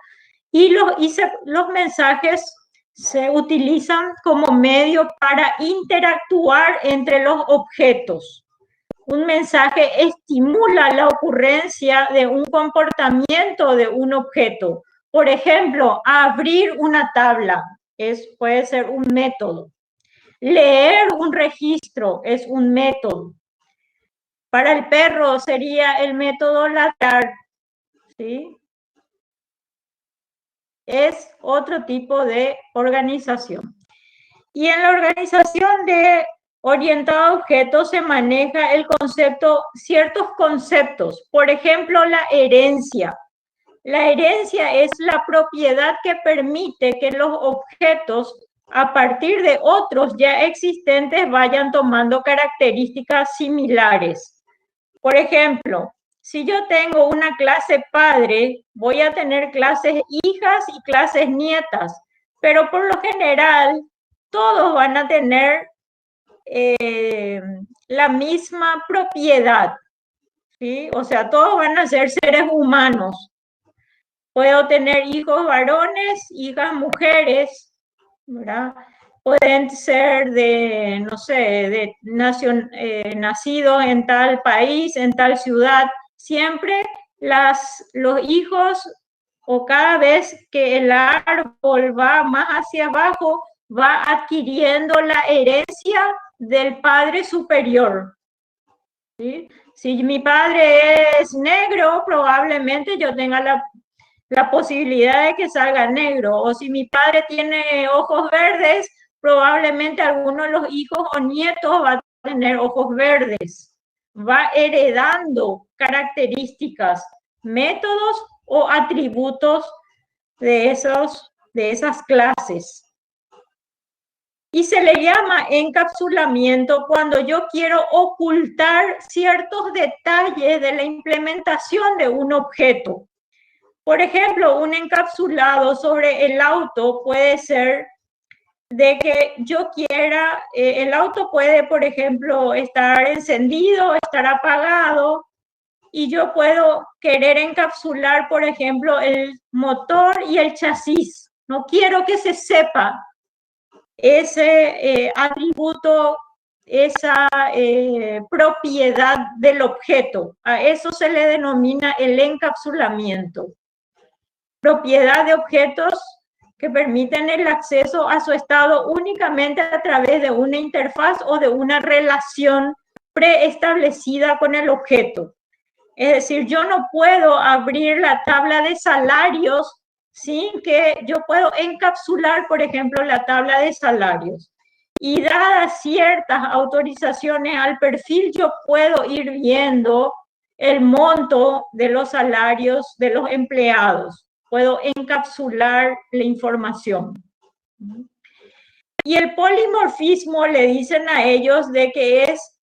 y los mensajes se utilizan como medio para interactuar entre los objetos. Un mensaje estimula la ocurrencia de un comportamiento de un objeto. Por ejemplo, abrir una tabla puede ser un método. Leer un registro es un método. Para el perro sería el método ladrar, ¿sí? Es otro tipo de organización. Y en la organización de orientada a objetos se maneja el concepto, ciertos conceptos. Por ejemplo, la herencia. La herencia es la propiedad que permite que los objetos, a partir de otros ya existentes, vayan tomando características similares. Por ejemplo, si yo tengo una clase padre, voy a tener clases hijas y clases nietas, pero por lo general todos van a tener la misma propiedad, ¿sí? O sea, todos van a ser seres humanos. Puedo tener hijos varones, hijas mujeres, ¿verdad? Pueden ser de, no sé, nacidos en tal país, en tal ciudad. Siempre los hijos, o cada vez que el árbol va más hacia abajo, va adquiriendo la herencia del padre superior, ¿sí? Si mi padre es negro, probablemente yo tenga la posibilidad de que salga negro, o si mi padre tiene ojos verdes, probablemente alguno de los hijos o nietos va a tener ojos verdes. Va heredando características, métodos o atributos de esas clases. Y se le llama encapsulamiento cuando yo quiero ocultar ciertos detalles de la implementación de un objeto. Por ejemplo, un encapsulado sobre el auto puede ser de que yo quiera, el auto puede, por ejemplo, estar encendido, estar apagado, y yo puedo querer encapsular, por ejemplo, el motor y el chasis. No quiero que se sepa ese atributo esa propiedad del objeto. A eso se le denomina el encapsulamiento. Propiedad de objetos que permiten el acceso a su estado únicamente a través de una interfaz o de una relación preestablecida con el objeto. Es decir, yo no puedo abrir la tabla de salarios sin que yo puedo encapsular, por ejemplo, la tabla de salarios. Y dadas ciertas autorizaciones al perfil, yo puedo ir viendo el monto de los salarios de los empleados. Puedo encapsular la información. Y el polimorfismo le dicen a ellos de que es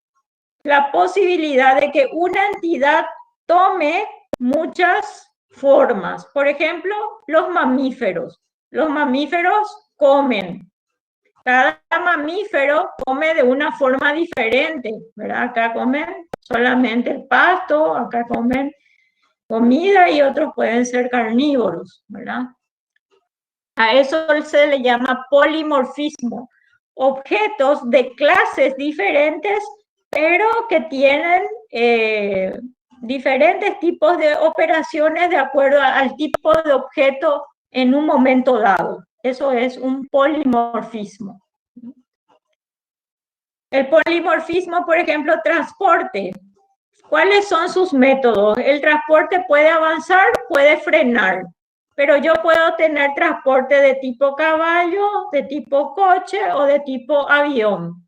la posibilidad de que una entidad tome muchas formas. Por ejemplo, los mamíferos. Los mamíferos comen. Cada mamífero come de una forma diferente, ¿verdad? Acá comen solamente el pasto, acá comen comida y otros pueden ser carnívoros, ¿verdad? A eso se le llama polimorfismo. Objetos de clases diferentes, pero que tienen diferentes tipos de operaciones de acuerdo al tipo de objeto en un momento dado. Eso es un polimorfismo. El polimorfismo, por ejemplo, transporte. ¿Cuáles son sus métodos? El transporte puede avanzar, puede frenar, pero yo puedo tener transporte de tipo caballo, de tipo coche o de tipo avión.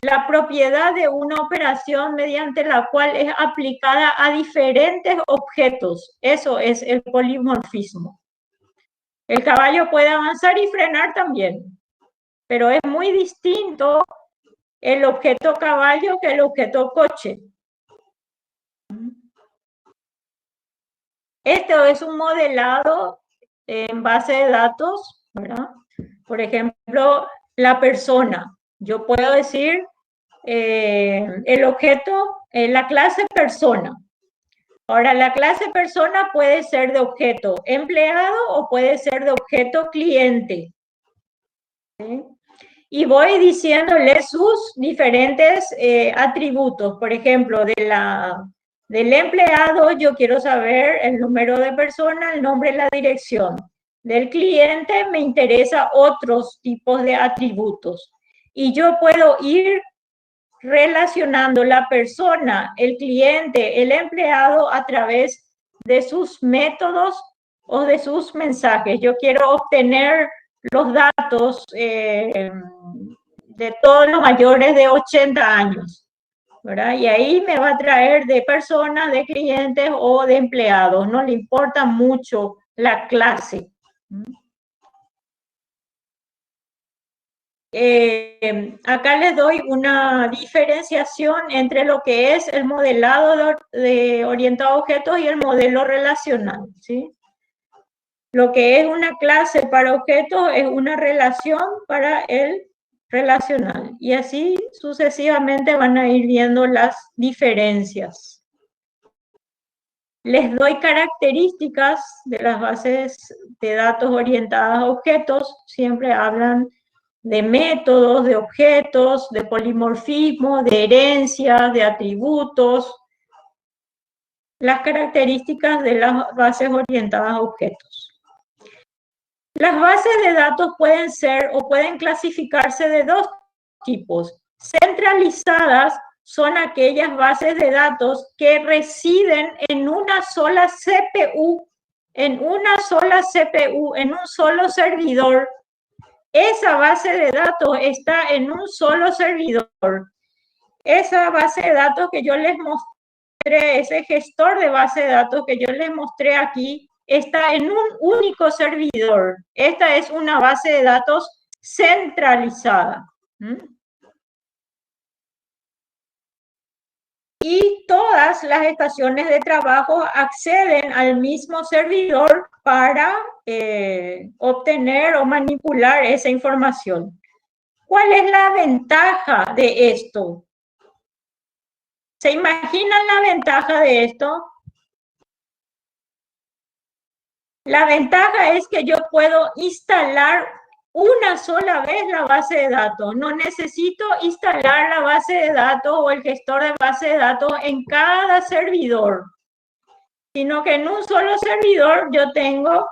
La propiedad de una operación mediante la cual es aplicada a diferentes objetos. Eso es el polimorfismo. El caballo puede avanzar y frenar también, pero es muy distinto el objeto caballo que el objeto coche. Esto es un modelado en base de datos, ¿verdad? Por ejemplo, la persona. Yo puedo decir el objeto, la clase persona. Ahora, la clase persona puede ser de objeto empleado o puede ser de objeto cliente. ¿Sí? Y voy diciéndole sus diferentes atributos. Por ejemplo, del empleado yo quiero saber el número de persona, el nombre y la dirección. Del cliente me interesa otros tipos de atributos. Y yo puedo ir relacionando la persona, el cliente, el empleado a través de sus métodos o de sus mensajes. Yo quiero obtener los datos de todos los mayores de 80 años, ¿verdad? Y ahí me va a traer de personas, de clientes o de empleados. No le importa mucho la clase. Acá les doy una diferenciación entre lo que es el modelado de orientado a objetos y el modelo relacional, ¿sí? Lo que es una clase para objetos es una relación para el relacional. Y así sucesivamente van a ir viendo las diferencias. Les doy características de las bases de datos orientadas a objetos. Siempre hablan de métodos, de objetos, de polimorfismo, de herencia, de atributos. Las características de las bases orientadas a objetos. Las bases de datos pueden ser o pueden clasificarse de dos tipos. Centralizadas son aquellas bases de datos que residen en una sola CPU, en un solo servidor. Esa base de datos está en un solo servidor. Esa base de datos que yo les mostré, ese gestor de base de datos que yo les mostré aquí, está en un único servidor. Esta es una base de datos centralizada. Y todas las estaciones de trabajo acceden al mismo servidor para obtener o manipular esa información. ¿Cuál es la ventaja de esto? ¿Se imaginan la ventaja de esto? La ventaja es que yo puedo instalar una sola vez la base de datos. No necesito instalar la base de datos o el gestor de base de datos en cada servidor, sino que en un solo servidor yo tengo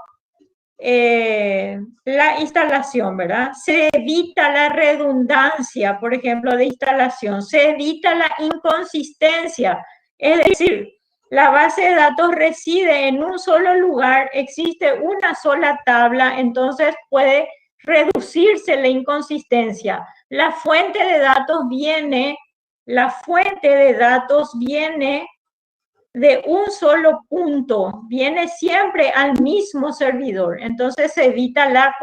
la instalación, ¿verdad? Se evita la redundancia, por ejemplo, de instalación, se evita la inconsistencia, es decir, la base de datos reside en un solo lugar, existe una sola tabla, entonces puede reducirse la inconsistencia. La fuente de datos viene de un solo punto, viene siempre al mismo servidor, entonces se evita la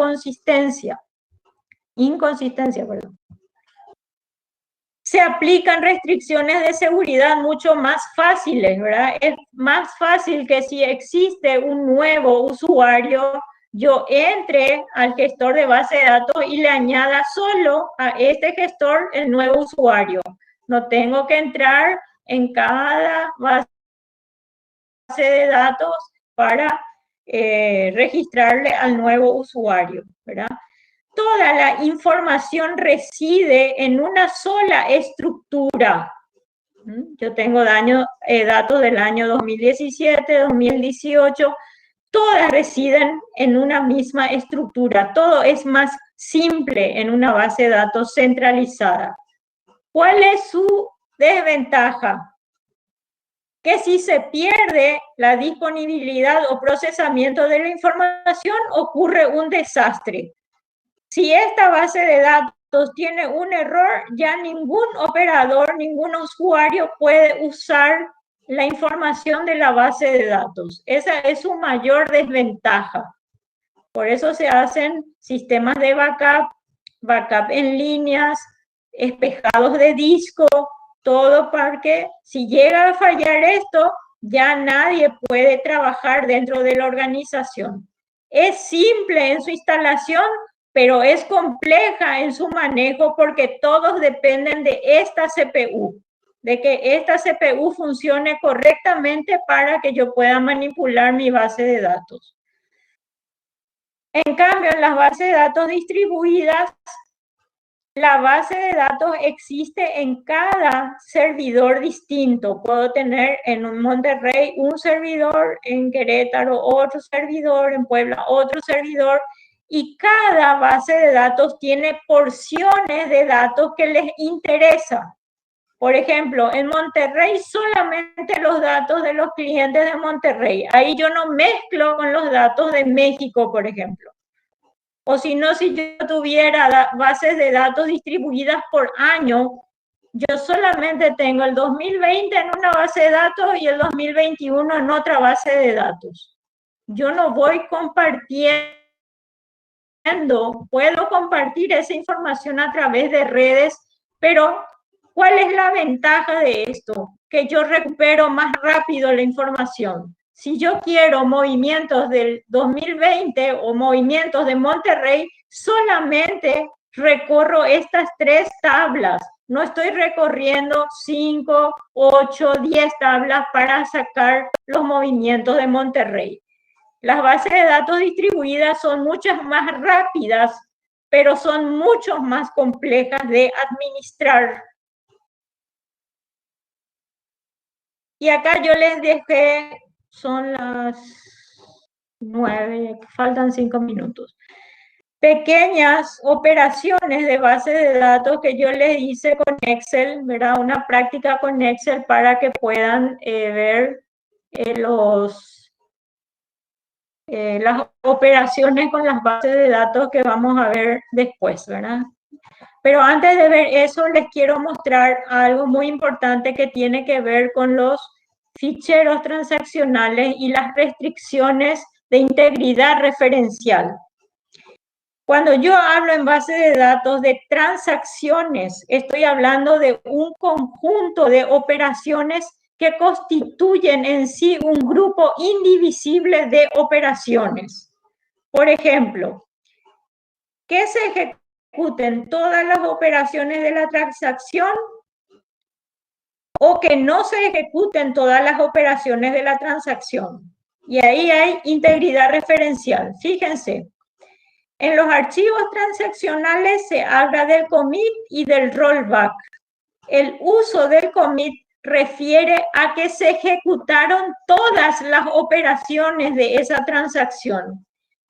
inconsistencia, perdón. Se aplican restricciones de seguridad mucho más fáciles, ¿verdad? Es más fácil que si existe un nuevo usuario, yo entre al gestor de base de datos y le añada solo a este gestor el nuevo usuario. No tengo que entrar en cada base de datos para registrarle al nuevo usuario, ¿verdad? Toda la información reside en una sola estructura. Yo tengo datos del año 2017, 2018, todas residen en una misma estructura. Todo es más simple en una base de datos centralizada. ¿Cuál es su desventaja? Que si se pierde la disponibilidad o procesamiento de la información, ocurre un desastre. Si esta base de datos tiene un error, ya ningún operador, ningún usuario puede usar la información de la base de datos. Esa es su mayor desventaja. Por eso se hacen sistemas de backup en líneas, espejados de disco, todo para que si llega a fallar esto, ya nadie puede trabajar dentro de la organización. Es simple en su instalación, pero es compleja en su manejo porque todos dependen de esta CPU, de que esta CPU funcione correctamente para que yo pueda manipular mi base de datos. En cambio, en las bases de datos distribuidas, la base de datos existe en cada servidor distinto. Puedo tener en un Monterrey un servidor, en Querétaro otro servidor, en Puebla otro servidor, y cada base de datos tiene porciones de datos que les interesa. Por ejemplo, en Monterrey solamente los datos de los clientes de Monterrey. Ahí yo no mezclo con los datos de México, por ejemplo. O si no, si yo tuviera bases de datos distribuidas por año, yo solamente tengo el 2020 en una base de datos y el 2021 en otra base de datos. Yo no voy compartiendo, puedo compartir esa información a través de redes, pero ¿cuál es la ventaja de esto? Que yo recupero más rápido la información. Si yo quiero movimientos del 2020 o movimientos de Monterrey, solamente recorro estas 3 tablas. No estoy recorriendo 5, 8, 10 tablas para sacar los movimientos de Monterrey. Las bases de datos distribuidas son muchas más rápidas, pero son mucho más complejas de administrar. Y acá yo les dejé, son las 9, faltan 5 minutos. Pequeñas operaciones de base de datos que yo les hice con Excel, ¿verdad? Una práctica con Excel para que puedan ver las operaciones con las bases de datos que vamos a ver después, ¿verdad? Pero antes de ver eso, les quiero mostrar algo muy importante que tiene que ver con los ficheros transaccionales y las restricciones de integridad referencial. Cuando yo hablo en base de datos de transacciones, estoy hablando de un conjunto de operaciones que constituyen en sí un grupo indivisible de operaciones. Por ejemplo, que se ejecuten todas las operaciones de la transacción o que no se ejecuten todas las operaciones de la transacción. Y ahí hay integridad referencial. Fíjense, En los archivos transaccionales se habla del commit y del rollback. El uso del commit refiere a que se ejecutaron todas las operaciones de esa transacción.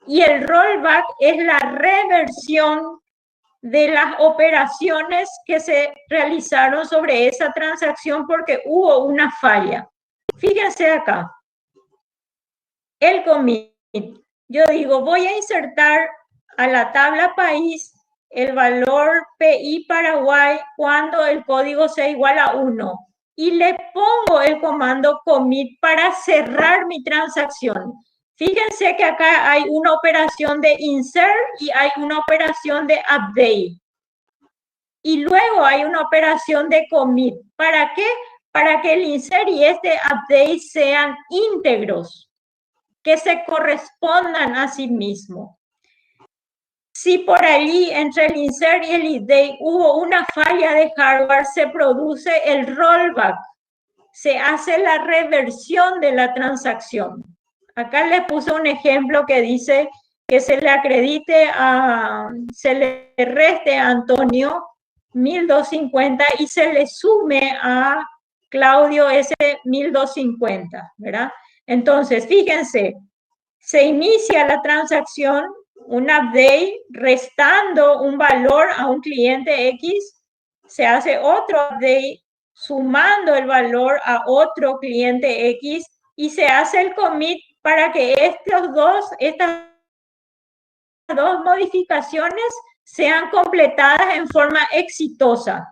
Y el rollback es la reversión de las operaciones que se realizaron sobre esa transacción porque hubo una falla. Fíjense acá. El commit. Yo digo, voy a insertar a la tabla país el valor PI Paraguay cuando el código sea igual a 1. Y le pongo el comando commit para cerrar mi transacción. Fíjense que acá hay una operación de insert y hay una operación de update. Y luego hay una operación de commit. ¿Para qué? Para que el insert y este update sean íntegros, que se correspondan a sí mismos. Si por allí entre el insert y el update hubo una falla de hardware, se produce el rollback. Se hace la reversión de la transacción. Acá les puse un ejemplo que dice que se le acredite se le reste a Antonio 1250 y se le sume a Claudio ese 1250, ¿verdad? Entonces, fíjense, se inicia la transacción, un update restando un valor a un cliente X, se hace otro update sumando el valor a otro cliente X y se hace el commit para que estas dos modificaciones sean completadas en forma exitosa.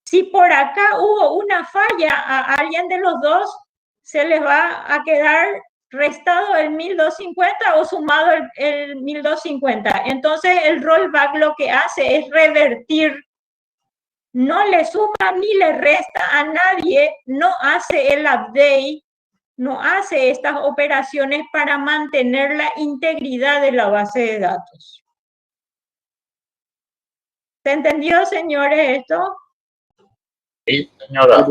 Si por acá hubo una falla a alguien de los dos, se les va a quedar restado el 1250 o sumado el 1250. Entonces el rollback lo que hace es revertir. No le suma ni le resta a nadie, no hace el update, no hace estas operaciones para mantener la integridad de la base de datos. ¿Se entendió, señores, esto? Sí, señora.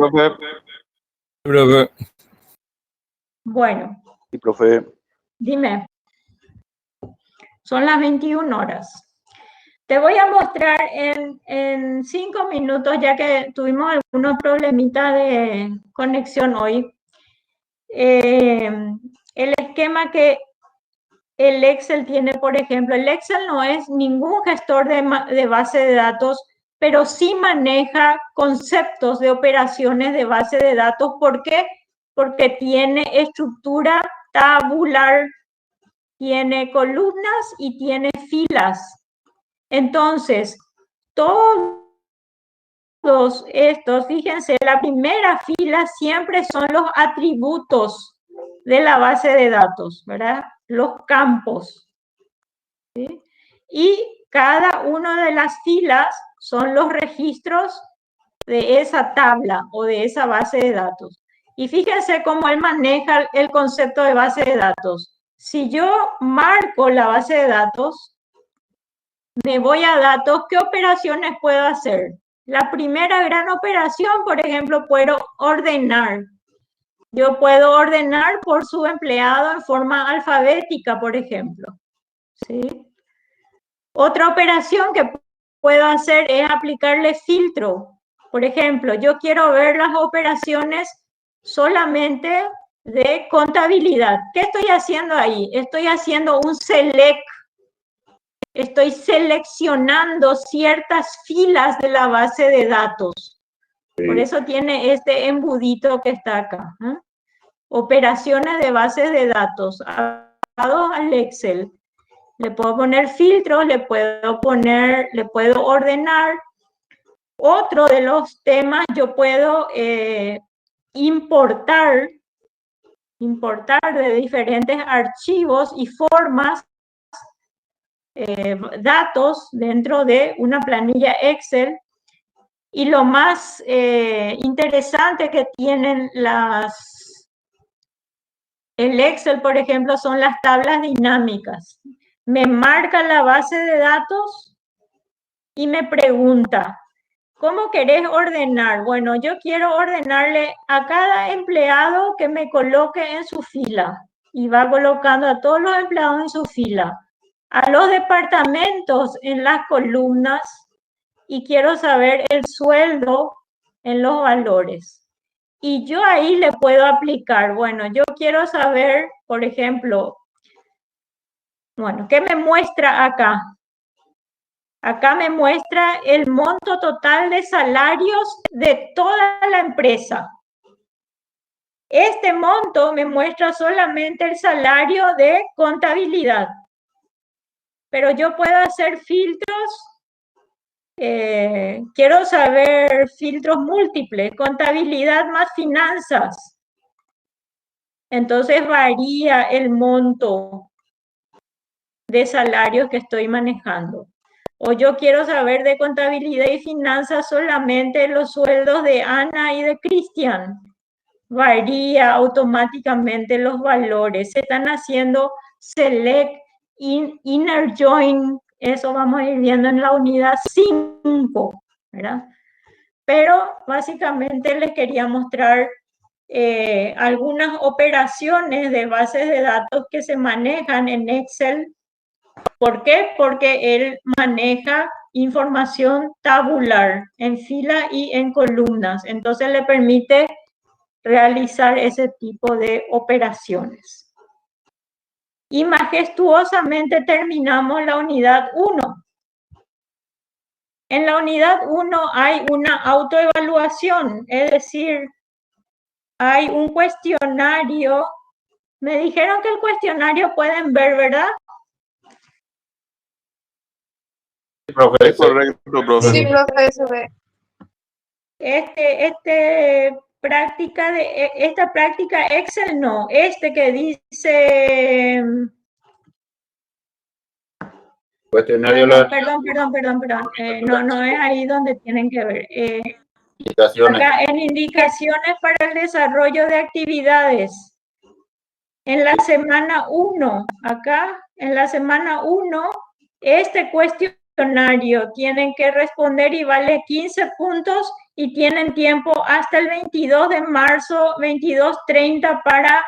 Profe. Bueno. Sí, profe. Dime. Son las 21 horas. Te voy a mostrar en 5 minutos, ya que tuvimos algunos problemitas de conexión hoy, el esquema que el Excel tiene, por ejemplo. El Excel no es ningún gestor de base de datos, pero sí maneja conceptos de operaciones de base de datos. ¿Por qué? Porque tiene estructura tabular, tiene columnas y tiene filas. Entonces, todos estos, fíjense, la primera fila siempre son los atributos de la base de datos, ¿verdad? Los campos. ¿Sí? Y cada una de las filas son los registros de esa tabla o de esa base de datos. Y fíjense cómo él maneja el concepto de base de datos. Si yo marco la base de datos, me voy a datos, ¿qué operaciones puedo hacer? La primera gran operación, por ejemplo, puedo ordenar. Yo puedo ordenar por su empleado en forma alfabética, por ejemplo. ¿Sí? Otra operación que puedo hacer es aplicarle filtro. Por ejemplo, yo quiero ver las operaciones solamente de contabilidad. ¿Qué estoy haciendo ahí? Estoy haciendo un select. Estoy seleccionando ciertas filas de la base de datos. Sí. Por eso tiene este embudito que está acá. ¿Eh? Operaciones de bases de datos. Al Excel. Le puedo poner filtros, le puedo ordenar. Otro de los temas, yo puedo importar de diferentes archivos y formas datos dentro de una planilla Excel. Y lo más interesante que tienen el Excel, por ejemplo, son las tablas dinámicas. Me marca la base de datos y me pregunta, ¿cómo querés ordenar? Bueno, yo quiero ordenarle a cada empleado que me coloque en su fila. Y va colocando a todos los empleados en su fila. a los departamentos en las columnas y quiero saber el sueldo en los valores. Y yo ahí le puedo aplicar, bueno, yo quiero saber, por ejemplo, bueno, ¿qué me muestra acá? Acá me muestra el monto total de salarios de toda la empresa. Este monto me muestra solamente el salario de contabilidad. Pero yo puedo hacer filtros. Quiero saber filtros múltiples, contabilidad más finanzas. Entonces varía el monto de salarios que estoy manejando. O yo quiero saber de contabilidad y finanzas solamente los sueldos de Ana y de Cristian. Varía automáticamente los valores. Se están haciendo select, inner join. Eso vamos a ir viendo en la unidad 5, ¿verdad? Pero básicamente les quería mostrar algunas operaciones de bases de datos que se manejan en Excel. ¿Por qué? Porque él maneja información tabular en fila y en columnas. Entonces le permite realizar ese tipo de operaciones. Y majestuosamente terminamos la unidad 1. En la unidad 1 hay una autoevaluación, es decir, hay un cuestionario. Me dijeron que el cuestionario pueden ver, ¿verdad? Sí, profe. Es correcto, profe. Sí, profe, eso ve. Esta práctica Excel no, que dice... Cuestionario Perdón. No es ahí donde tienen que ver. indicaciones. Acá en indicaciones para el desarrollo de actividades. En la semana 1, acá en la semana 1, este cuestionario tienen que responder y vale 15 puntos y tienen tiempo hasta el 22 de marzo, 22:30 para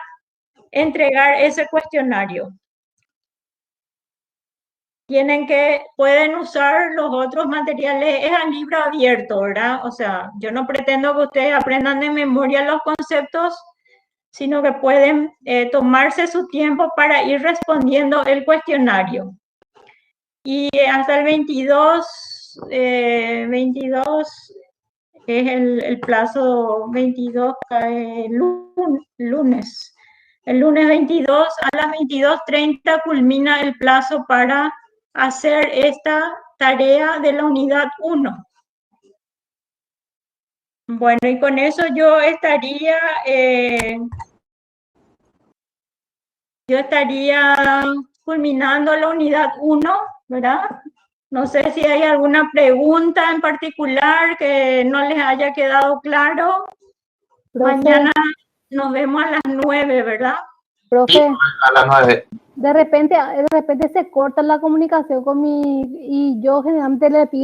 entregar ese cuestionario. Pueden usar los otros materiales, es a libro abierto, ¿verdad? O sea, yo no pretendo que ustedes aprendan de memoria los conceptos, sino que pueden tomarse su tiempo para ir respondiendo el cuestionario. Y hasta el 22 es el plazo 22, cae lunes. El lunes 22 a las 22:30 culmina el plazo para hacer esta tarea de la unidad 1. Bueno, y con eso yo estaría culminando la unidad 1, ¿verdad? No sé si hay alguna pregunta en particular que no les haya quedado claro. Profe, Mañana nos vemos a las 9, ¿verdad? profe, A las 9. de repente se corta la comunicación con y yo generalmente le pido